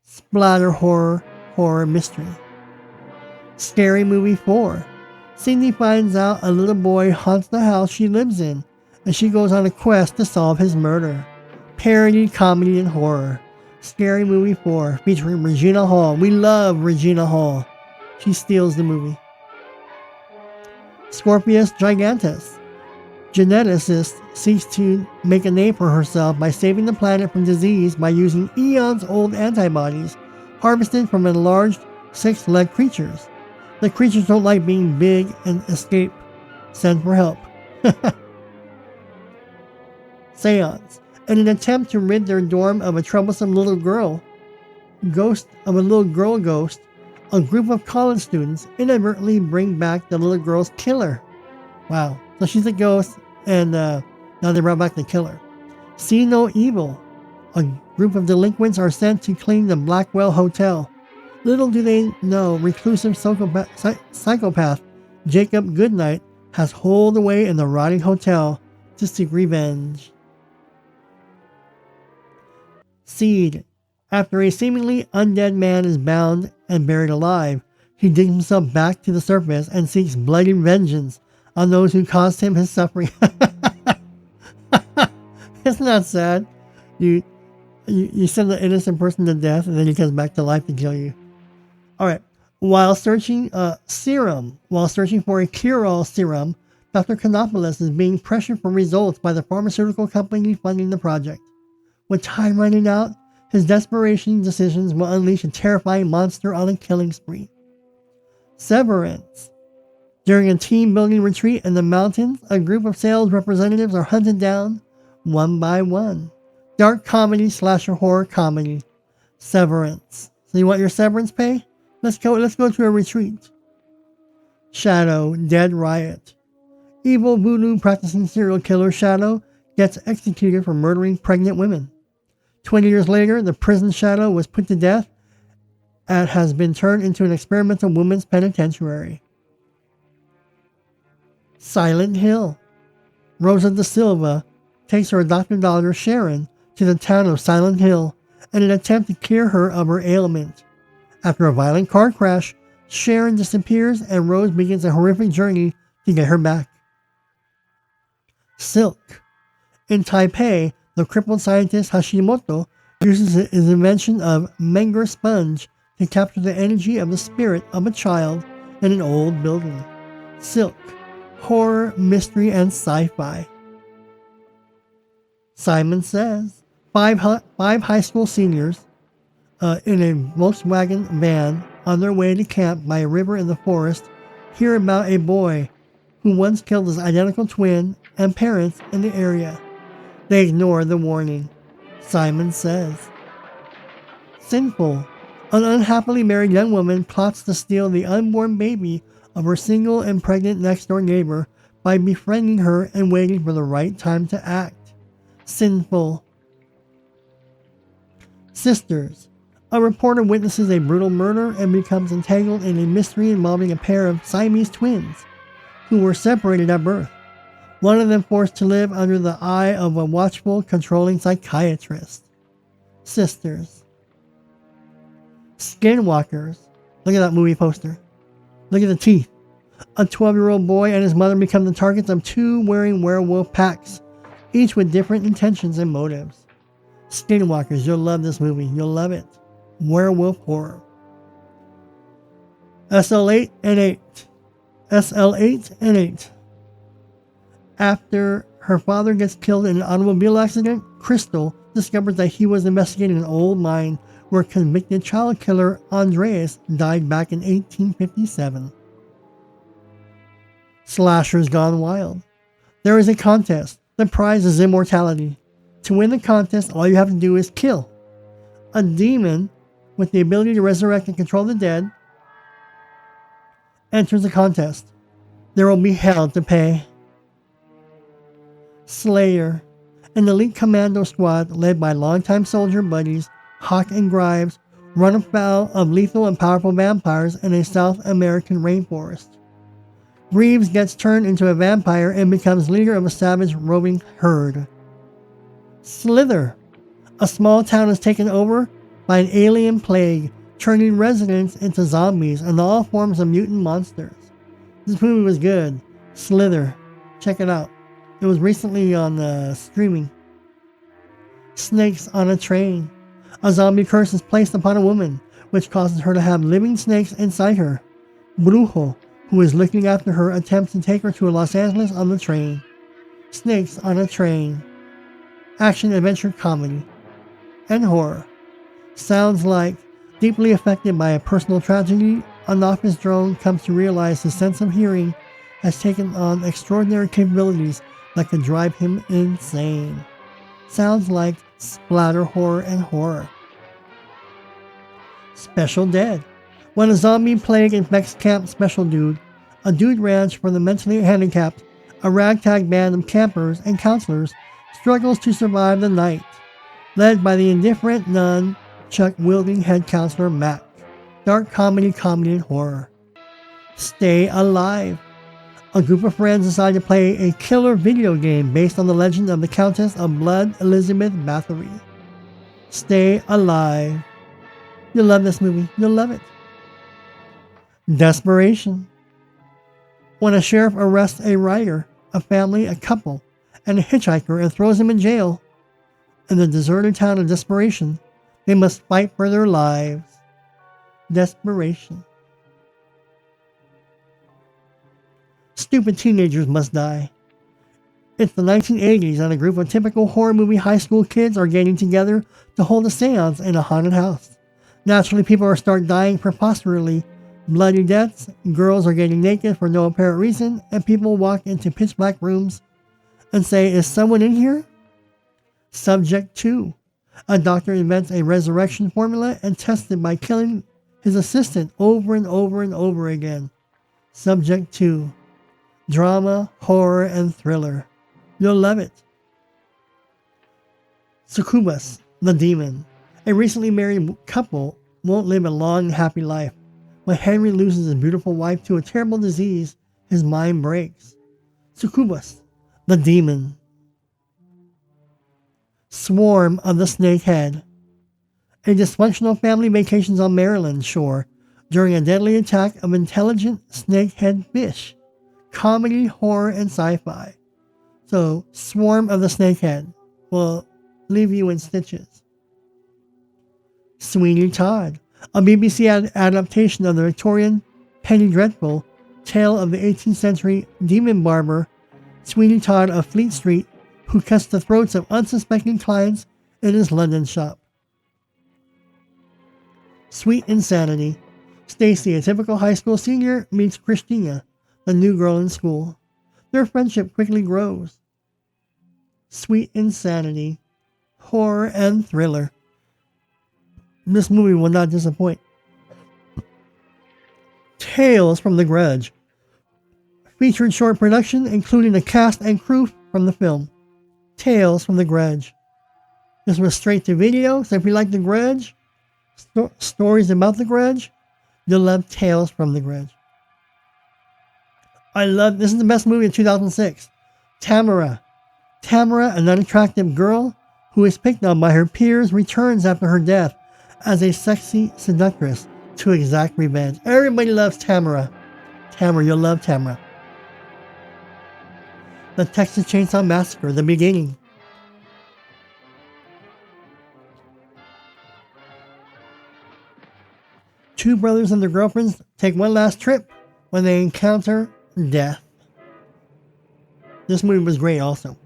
Splatter horror, horror mystery. Scary Movie 4. Cindy finds out a little boy haunts the house she lives in, and she goes on a quest to solve his murder. Parody, comedy, and horror. Scary Movie 4, featuring Regina Hall. We love Regina Hall. She steals the movie. Scorpius Gigantus. Geneticist seeks to make a name for herself by saving the planet from disease by using eons-old antibodies harvested from enlarged six-legged creatures. The creatures don't like being big and escape. Send for help. Seance. In an attempt to rid their dorm of a troublesome little girl ghost, a group of college students inadvertently bring back the little girl's killer. Wow. So she's a ghost, and now they brought back the killer. See no evil. A group of delinquents are sent to clean the Blackwell Hotel. Little do they know, reclusive psychopath Jacob Goodnight has holed away in the rotting hotel to seek revenge. Seed. After a seemingly undead man is bound and buried alive, he digs himself back to the surface and seeks bloody vengeance on those who caused him his suffering. Isn't that sad? You send an innocent person to death, and then he comes back to life to kill you. All right. While searching for a cure-all serum, Dr. Kanopoulos is being pressured for results by the pharmaceutical company funding the project. With time running out, his desperation decisions will unleash a terrifying monster on a killing spree. Severance. During a team-building retreat in the mountains, a group of sales representatives are hunted down one by one. Dark comedy / horror comedy. Severance. So you want your severance pay? Let's go to a retreat. Shadow, Dead Riot. Evil voodoo practicing serial killer Shadow gets executed for murdering pregnant women. 20 years later, the prison Shadow was put to death and has been turned into an experimental women's penitentiary. Silent Hill. Rosa da Silva takes her adopted daughter Sharon to the town of Silent Hill in an attempt to cure her of her ailment. After a violent car crash, Sharon disappears and Rose begins a horrific journey to get her back. Silk. In Taipei, the crippled scientist Hashimoto uses his invention of Menger sponge to capture the energy of the spirit of a child in an old building. Silk. Horror, mystery, and sci-fi. Simon Says. Five high school seniors in a Volkswagen van on their way to camp by a river in the forest hear about a boy who once killed his identical twin and parents in the area. They ignore the warning. Simon Says. Sinful. An unhappily married young woman plots to steal the unborn baby of her single and pregnant next-door neighbor by befriending her and waiting for the right time to act. Sinful. Sisters. A reporter witnesses a brutal murder and becomes entangled in a mystery involving a pair of Siamese twins who were separated at birth. One of them forced to live under the eye of a watchful, controlling psychiatrist. Sisters. Skinwalkers. Look at that movie poster. Look at the teeth. A 12-year-old boy and his mother become the targets of two wearing werewolf packs, each with different intentions and motives. Skinwalkers, you'll love this movie. You'll love it. Werewolf horror. SL8 and 8. SL8 and 8. After her father gets killed in an automobile accident, Crystal discovers that he was investigating an old mine where convicted child killer Andreas died back in 1857. Slashers Gone Wild. There is a contest. The prize is immortality. To win the contest, all you have to do is kill a demon with the ability to resurrect and control the dead. Enters the contest. There will be hell to pay. Slayer. An elite commando squad led by longtime soldier buddies Hawk and Grimes run afoul of lethal and powerful vampires in a South American rainforest. Reeves gets turned into a vampire and becomes leader of a savage roving herd. Slither. A small town is taken over by an alien plague, turning residents into zombies and all forms of mutant monsters. This movie was good. Slither. Check it out. It was recently on streaming. Snakes on a Train. A zombie curse is placed upon a woman, which causes her to have living snakes inside her. Brujo, who is looking after her, attempts to take her to Los Angeles on the train. Snakes on a Train. Action, adventure, comedy, and horror. Sounds like Deeply affected by a personal tragedy, an office drone comes to realize his sense of hearing has taken on extraordinary capabilities that could drive him insane. Sounds like splatter horror and horror. Special Dead. When a zombie plague infects Camp Special Dude, a dude ranch for the mentally handicapped, a ragtag band of campers and counselors struggles to survive the night, led by the indifferent nun, Chuck-wielding head counselor Mac. Dark comedy, and horror. Stay Alive. A group of friends decide to play a killer video game based on the legend of the Countess of Blood Elizabeth Bathory. Stay Alive. You'll love this movie. You'll love it. Desperation. When a sheriff arrests a writer, a family, a couple, and a hitchhiker and throws them in jail, in the deserted town of Desperation, they must fight for their lives. Desperation. Stupid teenagers must die. It's the 1980s and a group of typical horror movie high school kids are getting together to hold a seance in a haunted house. Naturally, people are start dying preposterously. Bloody deaths, girls are getting naked for no apparent reason, and people walk into pitch black rooms and say, "Is someone in here?" Subject 2. A doctor invents a resurrection formula and tests it by killing his assistant over and over and over again. Subject 2. Drama, horror, and thriller. You'll love it. Succubus, the demon. A recently married couple won't live a long and happy life. When Henry loses his beautiful wife to a terrible disease, his mind breaks. Succubus, the demon. Swarm of the Snakehead. A dysfunctional family vacations on Maryland shore during a deadly attack of intelligent snakehead fish. Comedy, horror, and sci-fi. So, Swarm of the Snakehead will leave you in stitches. Sweeney Todd, a BBC adaptation of the Victorian Penny Dreadful tale of the 18th century demon barber Sweeney Todd of Fleet Street, who cuts the throats of unsuspecting clients in his London shop. Sweet Insanity. Stacy, a typical high school senior, meets Christina, the new girl in school. Their friendship quickly grows. Sweet Insanity. Horror and thriller. This movie will not disappoint. Tales from the Grudge. Featured short production, including the cast and crew from the film. Tales from the Grudge. This was straight to video, so if you like The Grudge, stories about The Grudge, you'll love Tales from the Grudge. This is the best movie of 2006. Tamara. Tamara, an unattractive girl who is picked on by her peers, returns after her death as a sexy seductress to exact revenge. Everybody loves Tamara. Tamara, you'll love Tamara. The Texas Chainsaw Massacre, the beginning. Two brothers and their girlfriends take one last trip when they encounter death. This movie was great also.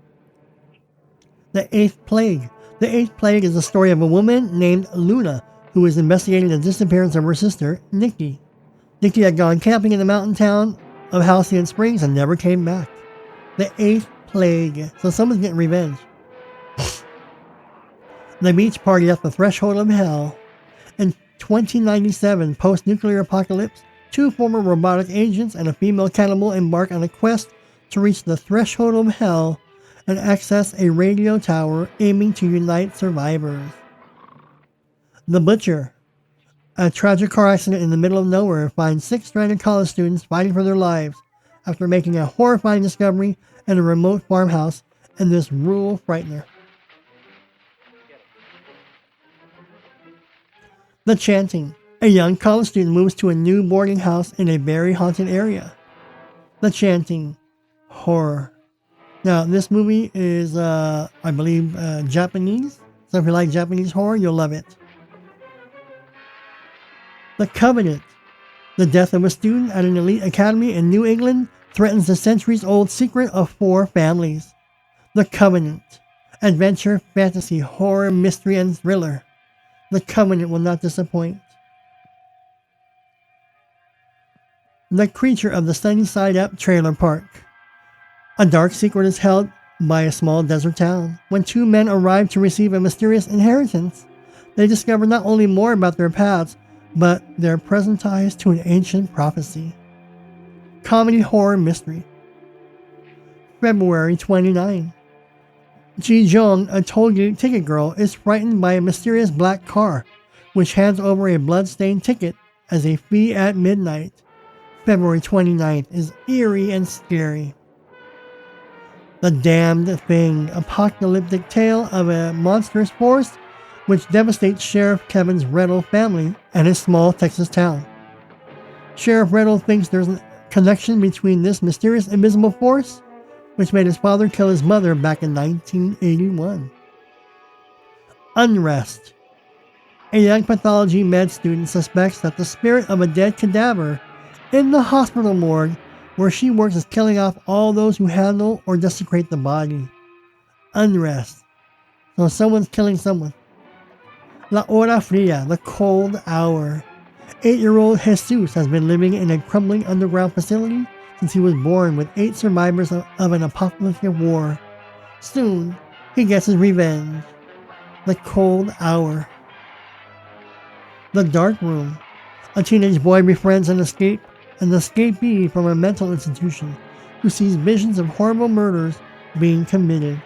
The Eighth Plague. The Eighth Plague is the story of a woman named Luna who is investigating the disappearance of her sister, Nikki. Nikki had gone camping in the mountain town of Halcyon Springs and never came back. The Eighth Plague. So someone's getting revenge. The beach party at the threshold of hell. In 2097, post-nuclear apocalypse, two former robotic agents and a female cannibal embark on a quest to reach the threshold of hell and access a radio tower aiming to unite survivors. The Butcher. A tragic car accident in the middle of nowhere finds 6 stranded college students fighting for their lives after making a horrifying discovery in a remote farmhouse in this rural frightener. The Chanting. A young college student moves to a new boarding house in a very haunted area. The Chanting. Horror. Now, this movie is, I believe, Japanese. So if you like Japanese horror, you'll love it. The Covenant. The death of a student at an elite academy in New England threatens the centuries-old secret of 4 families. The Covenant. Adventure, fantasy, horror, mystery, and thriller. The Covenant will not disappoint. The creature of the Sunny Side Up trailer park. A dark secret is held by a small desert town. When two men arrive to receive a mysterious inheritance, they discover not only more about their paths, but their present ties to an ancient prophecy. Comedy horror mystery. February 29. Ji Jung, a tollgate ticket girl, is frightened by a mysterious black car, which hands over a blood-stained ticket as a fee at midnight. February 29th is eerie and scary. The Damned Thing, apocalyptic tale of a monstrous force which devastates Sheriff Kevin's Riddle family and his small Texas town. Sheriff Riddle thinks there's a connection between this mysterious invisible force, which made his father kill his mother back in 1981. Unrest. A young pathology med student suspects that the spirit of a dead cadaver in the hospital morgue where she works is killing off all those who handle or desecrate the body. Unrest. So someone's killing someone. La Hora Fria, the cold hour. 8-year-old Jesus has been living in a crumbling underground facility since he was born with 8 survivors of an apocalyptic war. Soon, he gets his revenge. The cold hour. The dark room. A teenage boy befriends an escapee from a mental institution who sees visions of horrible murders being committed.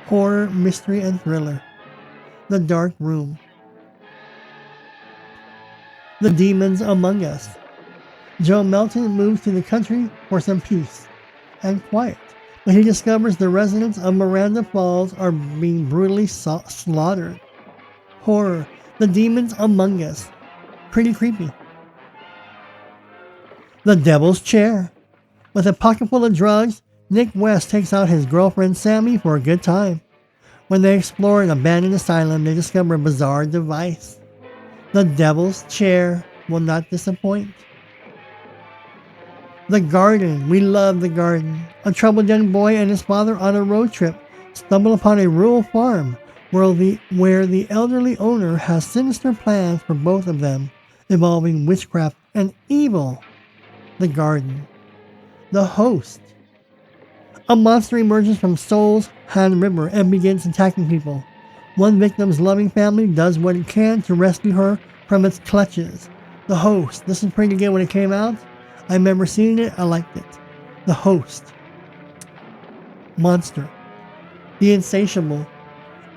Horror, mystery, and thriller. The dark room. The demons among us. Joe Melton moves to the country for some peace and quiet, but he discovers the residents of Miranda Falls are being brutally slaughtered. Horror. The demons among us. Pretty creepy. The Devil's Chair. With a pocket full of drugs, Nick West takes out his girlfriend Sammy for a good time. When they explore an abandoned asylum, they discover a bizarre device. The Devil's Chair will not disappoint. The Garden. We love the Garden. A troubled young boy and his father on a road trip stumble upon a rural farm where the elderly owner has sinister plans for both of them, involving witchcraft and evil. The Garden. The Host. A monster emerges from Seoul's Han River and begins attacking people. One victim's loving family does what it can to rescue her from its clutches. The Host. This is pretty good when it came out. I remember seeing it. I liked it. The Host. Monster. The Insatiable.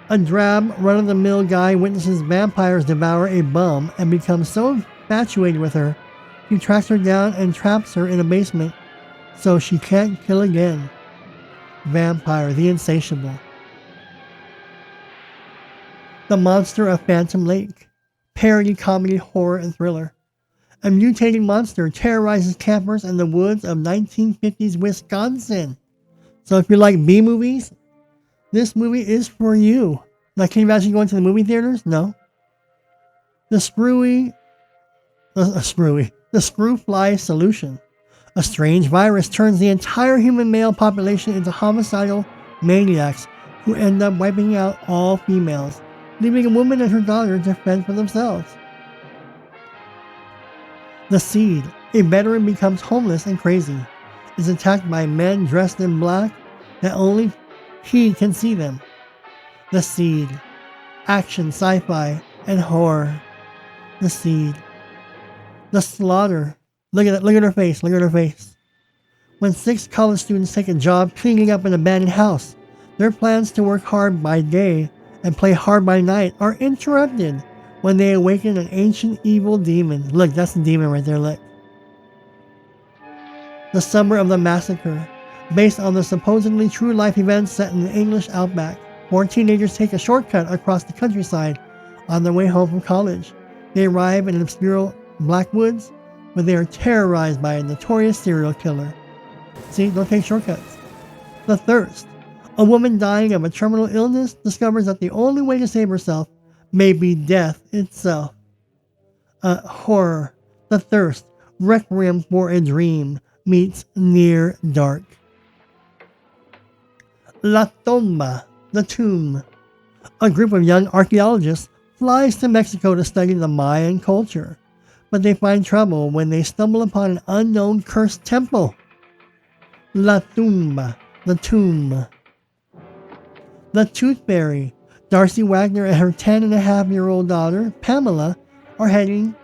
A drab, run-of-the-mill guy witnesses vampires devour a bum and becomes so infatuated with her, he tracks her down and traps her in a basement so she can't kill again. Vampire. The Insatiable. The Monster of Phantom Lake. Parody, comedy, horror, and thriller. A mutating monster terrorizes campers in the woods of 1950s Wisconsin. So if you like B movies, this movie is for you. Now, can you imagine going to the movie theaters? No. The Screw Fly Solution. A strange virus turns the entire human male population into homicidal maniacs who end up wiping out all females, leaving a woman and her daughter to fend for themselves. The Seed. A veteran becomes homeless and crazy, is attacked by men dressed in black that only he can see them. The Seed. Action, sci-fi, and horror. The Seed. The Slaughter. Look at her face. Look at her face. When 6 college students take a job cleaning up an abandoned house, their plans to work hard by day and play hard by night are interrupted when they awaken an ancient evil demon. Look, that's the demon right there, look. The Summer of the Massacre. Based on the supposedly true life events set in the English outback, 4 teenagers take a shortcut across the countryside on their way home from college. They arrive in an obscure black woods where they are terrorized by a notorious serial killer. See, don't take shortcuts. The Thirst. A woman dying of a terminal illness discovers that the only way to save herself may be death itself. Horror. The Thirst. Requiem for a Dream meets Near Dark. La Tomba. The Tomb. A group of young archaeologists flies to Mexico to study the Mayan culture. but they find trouble when they stumble upon an unknown cursed temple. La Tumba, the tomb. The Tooth Fairy. Darcy Wagner and her 10-and-a-half-year-old daughter, Pamela, are heading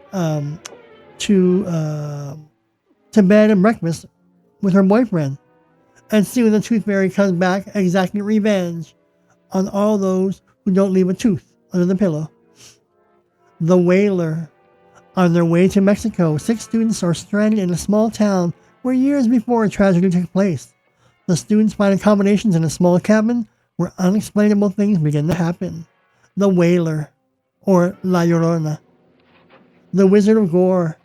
to bed and breakfast with her boyfriend. And soon the Tooth Fairy comes back exacting revenge on all those who don't leave a tooth under the pillow. The Whaler. On their way to Mexico, 6 students are stranded in a small town where years before a tragedy took place. The students find accommodations in a small cabin where unexplainable things begin to happen. The Whaler, or La Llorona. The Wizard of Gore.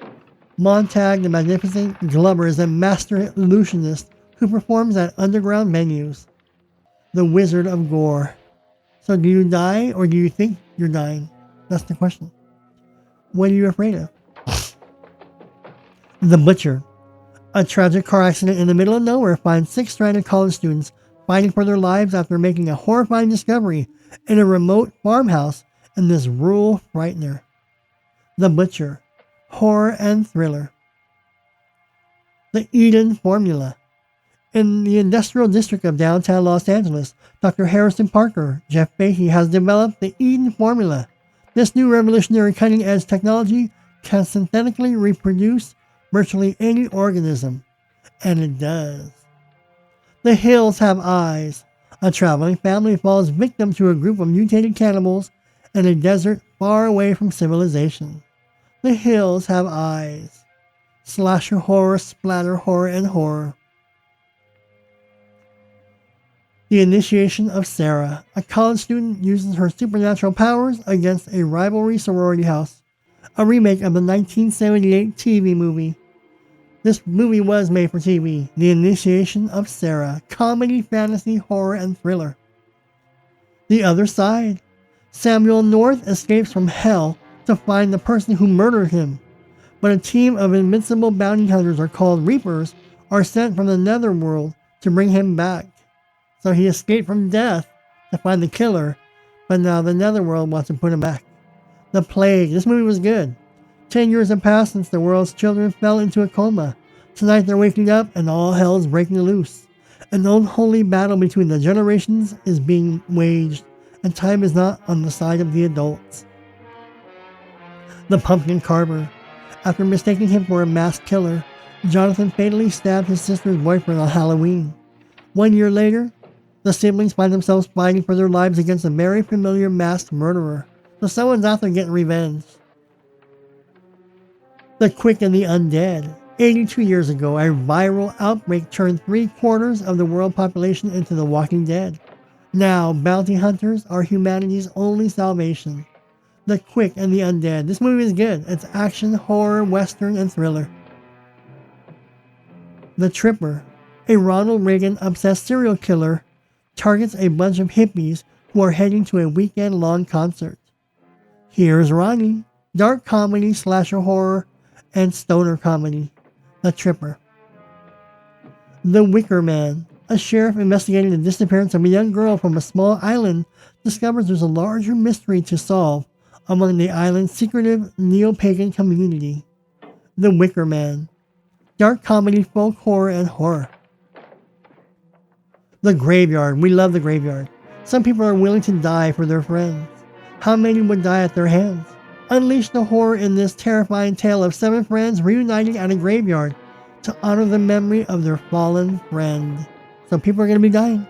Montag the Magnificent Glover is a master illusionist who performs at underground venues. The Wizard of Gore. So do you die or do you think you're dying? That's the question. What are you afraid of? The Butcher. A tragic car accident in the middle of nowhere finds 6 stranded college students fighting for their lives after making a horrifying discovery in a remote farmhouse in this rural frightener. The Butcher. Horror and thriller. The Eden Formula. In the industrial district of downtown Los Angeles, Dr. Harrison Parker, Jeff Fahey, has developed the Eden Formula. This new revolutionary cutting-edge technology can synthetically reproduce virtually any organism. And it does. The Hills Have Eyes. A traveling family falls victim to a group of mutated cannibals in a desert far away from civilization. The Hills Have Eyes. Slasher horror, splatter horror, and horror. The Initiation of Sarah. A college student uses her supernatural powers against a rivalry sorority house. A remake of the 1978 TV movie. This movie was made for TV. The Initiation of Sarah. Comedy, fantasy, horror, and thriller. The Other Side. Samuel North escapes from hell to find the person who murdered him. But a team of invincible bounty hunters called Reapers are sent from the netherworld to bring him back. So he escaped from death to find the killer, but now the netherworld wants to put him back. The Plague. This movie was good. 10 years have passed since the world's children fell into a coma. Tonight they're waking up and all hell is breaking loose. An unholy battle between the generations is being waged, and time is not on the side of the adults. The Pumpkin Carver. After mistaking him for a masked killer, Jonathan fatally stabbed his sister's boyfriend on Halloween. 1 year later, the siblings find themselves fighting for their lives against a very familiar masked murderer. So someone's out there getting revenge. The Quick and the Undead. 82 years ago, a viral outbreak turned 3/4 of the world population into the Walking Dead. Now, bounty hunters are humanity's only salvation. The Quick and the Undead. This movie is good. It's action, horror, western, and thriller. The Tripper. A Ronald Reagan-obsessed serial killer targets a bunch of hippies who are heading to a weekend-long concert. Here's Ronnie. Dark comedy, slasher horror, and stoner comedy. The Tripper. The Wicker Man. A sheriff investigating the disappearance of a young girl from a small island discovers there's a larger mystery to solve among the island's secretive neo-pagan community. The Wicker Man. Dark comedy, folk horror, and horror. The Graveyard. We love The Graveyard. Some people are willing to die for their friends. How many would die at their hands? Unleash the horror in this terrifying tale of 7 friends reuniting at a graveyard to honor the memory of their fallen friend. So people are going to be dying.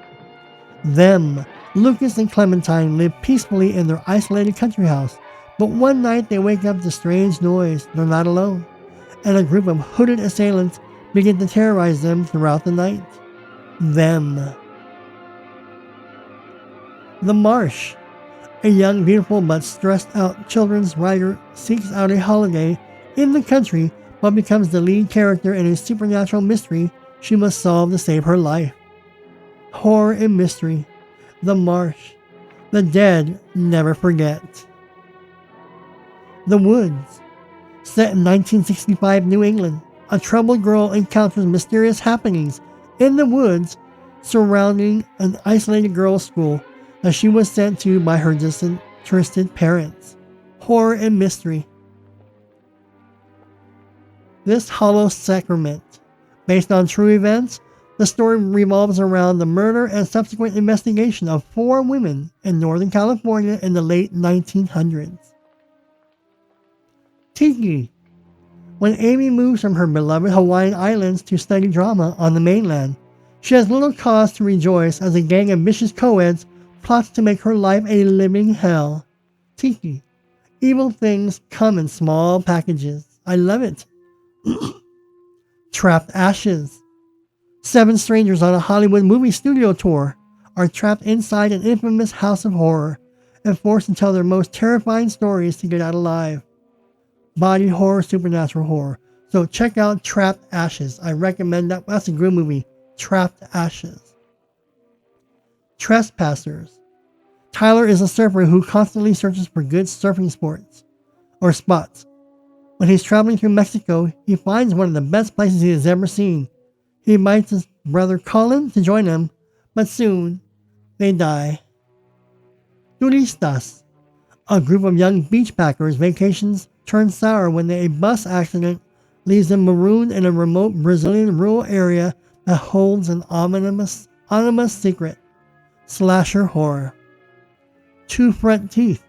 Them. Lucas and Clementine live peacefully in their isolated country house, but one night they wake up to strange noise. They're not alone, and a group of hooded assailants begin to terrorize them throughout the night. Them. The Marsh. A young, beautiful, but stressed-out children's writer seeks out a holiday in the country, but becomes the lead character in a supernatural mystery she must solve to save her life. Horror and mystery. The Marsh. The dead never forget. The Woods. Set in 1965 New England, a troubled girl encounters mysterious happenings in the woods surrounding an isolated girls' school that she was sent to by her disinterested parents. Horror and mystery. This Hollow Sacrament. Based on true events, the story revolves around the murder and subsequent investigation of 4 women in Northern California in the late 1900s. Tiki. When Amy moves from her beloved Hawaiian Islands to study drama on the mainland, she has little cause to rejoice as a gang of vicious co-eds plots to make her life a living hell. Tiki. Evil things come in small packages. I love it. Trapped Ashes. 7 strangers on a Hollywood movie studio tour are trapped inside an infamous house of horror and forced to tell their most terrifying stories to get out alive. Body horror, supernatural horror. So check out Trapped Ashes. I recommend that. That's a good movie. Trapped Ashes. Trespassers. Tyler is a surfer who constantly searches for good surfing spots. When he's traveling through Mexico, he finds one of the best places he has ever seen. He invites his brother Colin to join him, but soon they die. Turistas. A group of young beachpackers' vacations turn sour when a bus accident leaves them marooned in a remote Brazilian rural area that holds an ominous secret. Slasher horror. Two Front Teeth.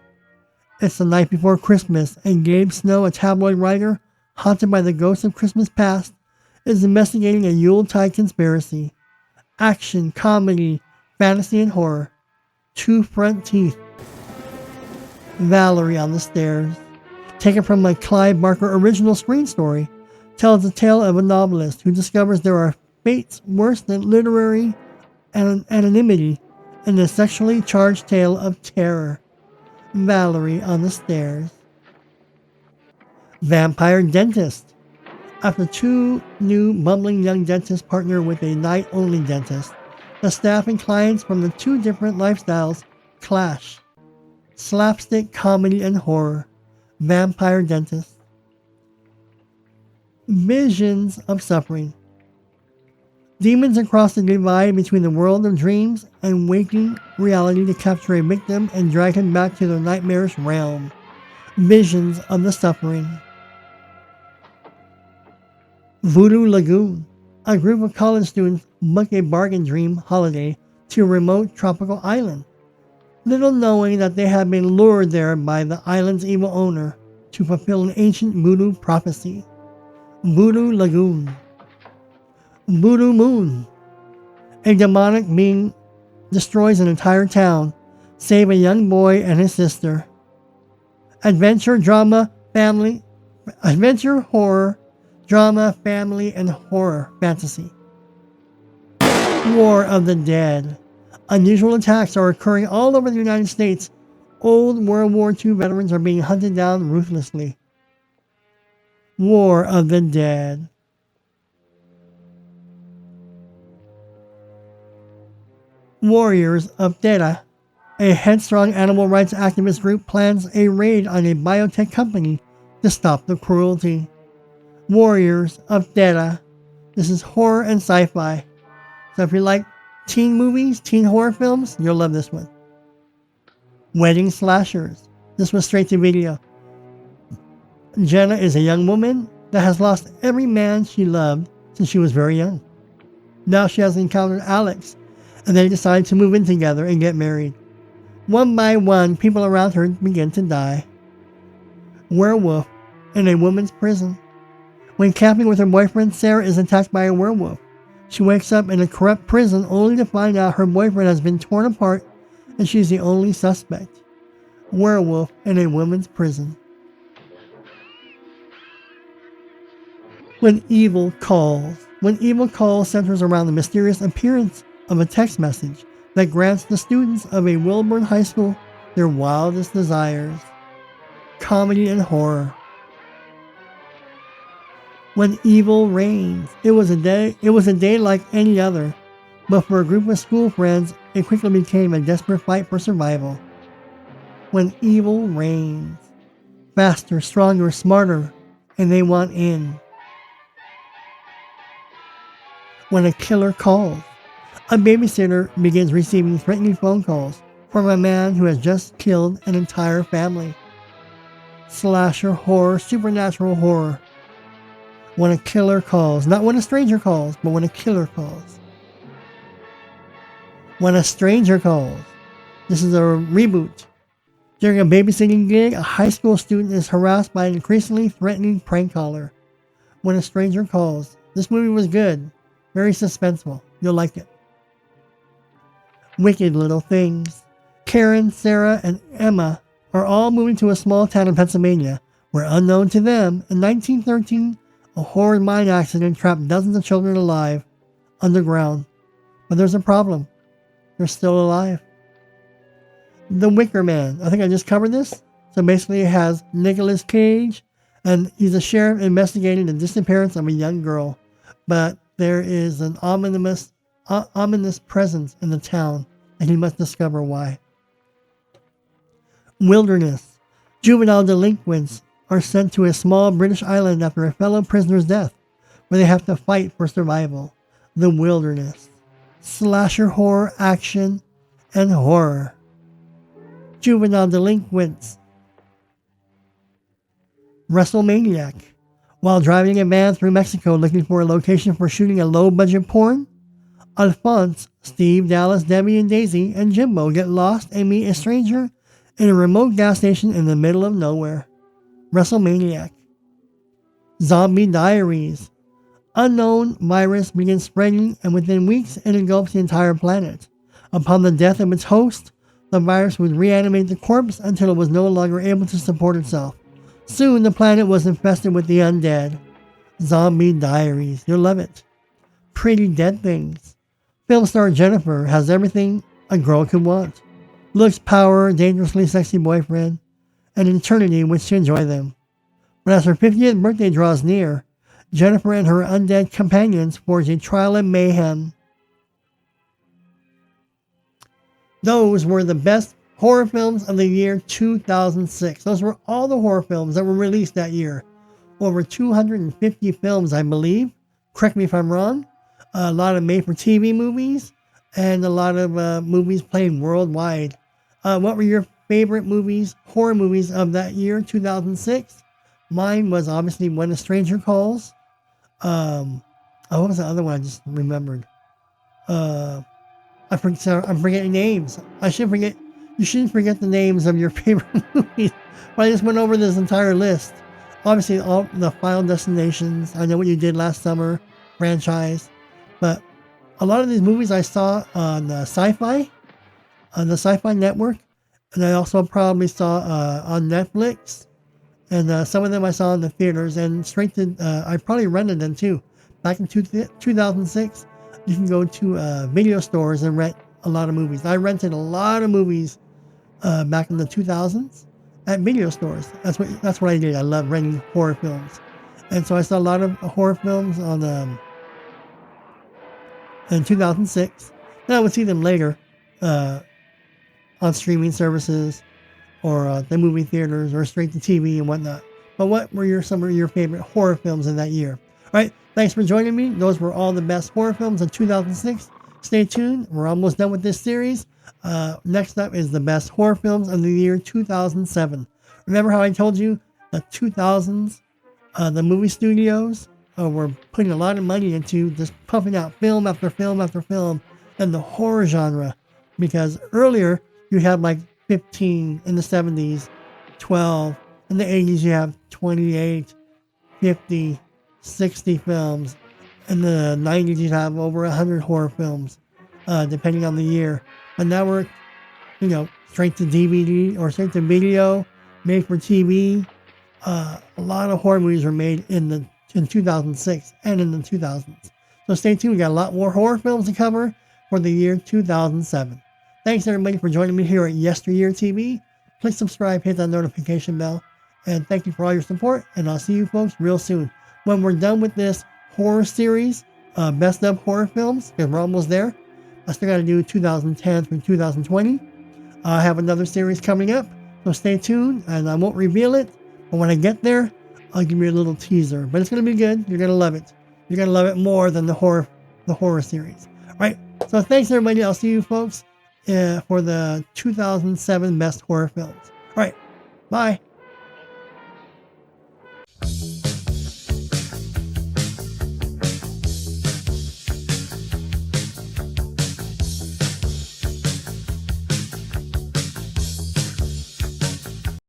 It's the night before Christmas, and Gabe Snow, a tabloid writer haunted by the ghosts of Christmas past, is investigating a Yuletide conspiracy. Action, comedy, fantasy, and horror. Two Front Teeth. Valerie on the Stairs. Taken from a Clive Barker original screen story, tells the tale of a novelist who discovers there are fates worse than literary anonymity in the sexually charged tale of terror. Valerie on the Stairs. Vampire Dentist. After 2 new bumbling young dentists partner with a night-only dentist, the staff and clients from the 2 different lifestyles clash. Slapstick comedy and horror. Vampire Dentist. Visions of Suffering. Demons cross the divide between the world of dreams and waking reality to capture a victim and drag him back to their nightmarish realm. Visions of the Suffering. Voodoo Lagoon. A group of college students book a bargain dream holiday to a remote tropical island, little knowing that they have been lured there by the island's evil owner to fulfill an ancient voodoo prophecy. Voodoo Lagoon. Voodoo Moon. A demonic being destroys an entire town, save a young boy and his sister. Adventure, horror, drama, family, and horror fantasy. War of the Dead. Unusual attacks are occurring all over the United States. Old World War II veterans are being hunted down ruthlessly. War of the Dead. Warriors of Data. A headstrong animal rights activist group plans a raid on a biotech company to stop the cruelty. Warriors of Data. This is horror and sci-fi. So if you like teen movies, teen horror films, you'll love this one. Wedding Slashers. This was straight to video. Jenna is a young woman that has lost every man she loved since she was very young. Now she has encountered Alex, and they decide to move in together and get married. One by one, people around her begin to die. Werewolf in a woman's prison. When camping with her boyfriend, Sarah is attacked by a werewolf. She wakes up in a corrupt prison only to find out her boyfriend has been torn apart and she's the only suspect. Werewolf in a woman's prison. When Evil Calls. When Evil Calls centers around the mysterious appearance of a text message that grants the students of a Wilburn high school their wildest desires. Comedy and horror. When Evil Reigns. It was a day like any other, but for a group of school friends, it quickly became a desperate fight for survival. When Evil Reigns. Faster, stronger, smarter, and they want in. When a Killer Calls. A babysitter begins receiving threatening phone calls from a man who has just killed an entire family. Slasher horror, supernatural horror. When a Killer Calls. Not When a Stranger Calls, but When a Killer Calls. When a Stranger Calls. This is a reboot. During a babysitting gig, a high school student is harassed by an increasingly threatening prank caller. When a Stranger Calls. This movie was good. Very suspenseful. You'll like it. Wicked Little Things. Karen, Sarah, and Emma are all moving to a small town in Pennsylvania, where unknown to them, in 1913, a horrid mine accident trapped dozens of children alive underground. But there's a problem. They're still alive. The Wicker Man. I think I just covered this. So basically it has Nicolas Cage, and he's a sheriff investigating the disappearance of a young girl. But there is an ominous presence in the town, and he must discover why. Wilderness. Juvenile delinquents are sent to a small British island after a fellow prisoner's death, where they have to fight for survival. The Wilderness. Slasher horror, action, and horror. Juvenile delinquents. WrestleManiac. While driving a van through Mexico looking for a location for shooting a low-budget porn, Alphonse, Steve, Dallas, Debbie, and Daisy, and Jimbo get lost and meet a stranger in a remote gas station in the middle of nowhere. WrestleManiac. Zombie Diaries. Unknown virus begins spreading, and within weeks it engulfs the entire planet. Upon the death of its host, the virus would reanimate the corpse until it was no longer able to support itself. Soon the planet was infested with the undead. Zombie Diaries. You'll love it. Pretty Dead Things. Film star Jennifer has everything a girl could want. Looks, power, dangerously sexy boyfriend, and an eternity in which to enjoy them. But as her 50th birthday draws near, Jennifer and her undead companions forge a trial of mayhem. Those were the best horror films of the year 2006. Those were all the horror films that were released that year. Over 250 films, I believe. Correct me if I'm wrong. A lot of made-for-TV movies, and a lot of movies played worldwide. What were your favorite movies, horror movies of that year, 2006? Mine was obviously When a Stranger Calls. What was the other one I just remembered? I'm forgetting names. You shouldn't forget the names of your favorite movies. But I just went over this entire list. Obviously, all the Final Destinations, I Know What You Did Last Summer franchise. But a lot of these movies I saw on Sci-Fi Network. And I also probably saw on Netflix. And some of them I saw in the theaters. And I probably rented them too. Back in 2006, you can go to video stores and rent a lot of movies. I rented a lot of movies back in the 2000s at video stores. That's what I did. I love renting horror films. And so I saw a lot of horror films in 2006. Then I would see them later on streaming services or the movie theaters or straight to TV and whatnot. But what were some of your favorite horror films in that year? All right, thanks for joining me. Those were all the best horror films in 2006. Stay tuned. We're almost done with this series. Next up is the best horror films of the year 2007. Remember how I told you the 2000s, the movie studios were putting a lot of money into just pumping out film after film after film in the horror genre. Because earlier, you had like 15 in the 70s, 12. In the 80s, you have 28, 50, 60 films. In the 90s, you have over 100 horror films, depending on the year. But now we're, straight to DVD or straight to video, made for TV. A lot of horror movies were made in 2006 and in the 2000s. So stay tuned. We got a lot more horror films to cover for the year 2007. Thanks everybody for joining me here at Yesteryear TV. Click subscribe, hit that notification bell, and thank you for all your support. And I'll see you folks real soon when we're done with this horror series, best of horror films, because we're almost there. I still got to do 2010 through 2020. I have another series coming up, so stay tuned, and I won't reveal it, but when I get there, I'll give you a little teaser. But it's going to be good. You're going to love it. You're going to love it more than the horror series. All right, so thanks everybody. I'll see you folks for the 2007 best horror films. All right, bye.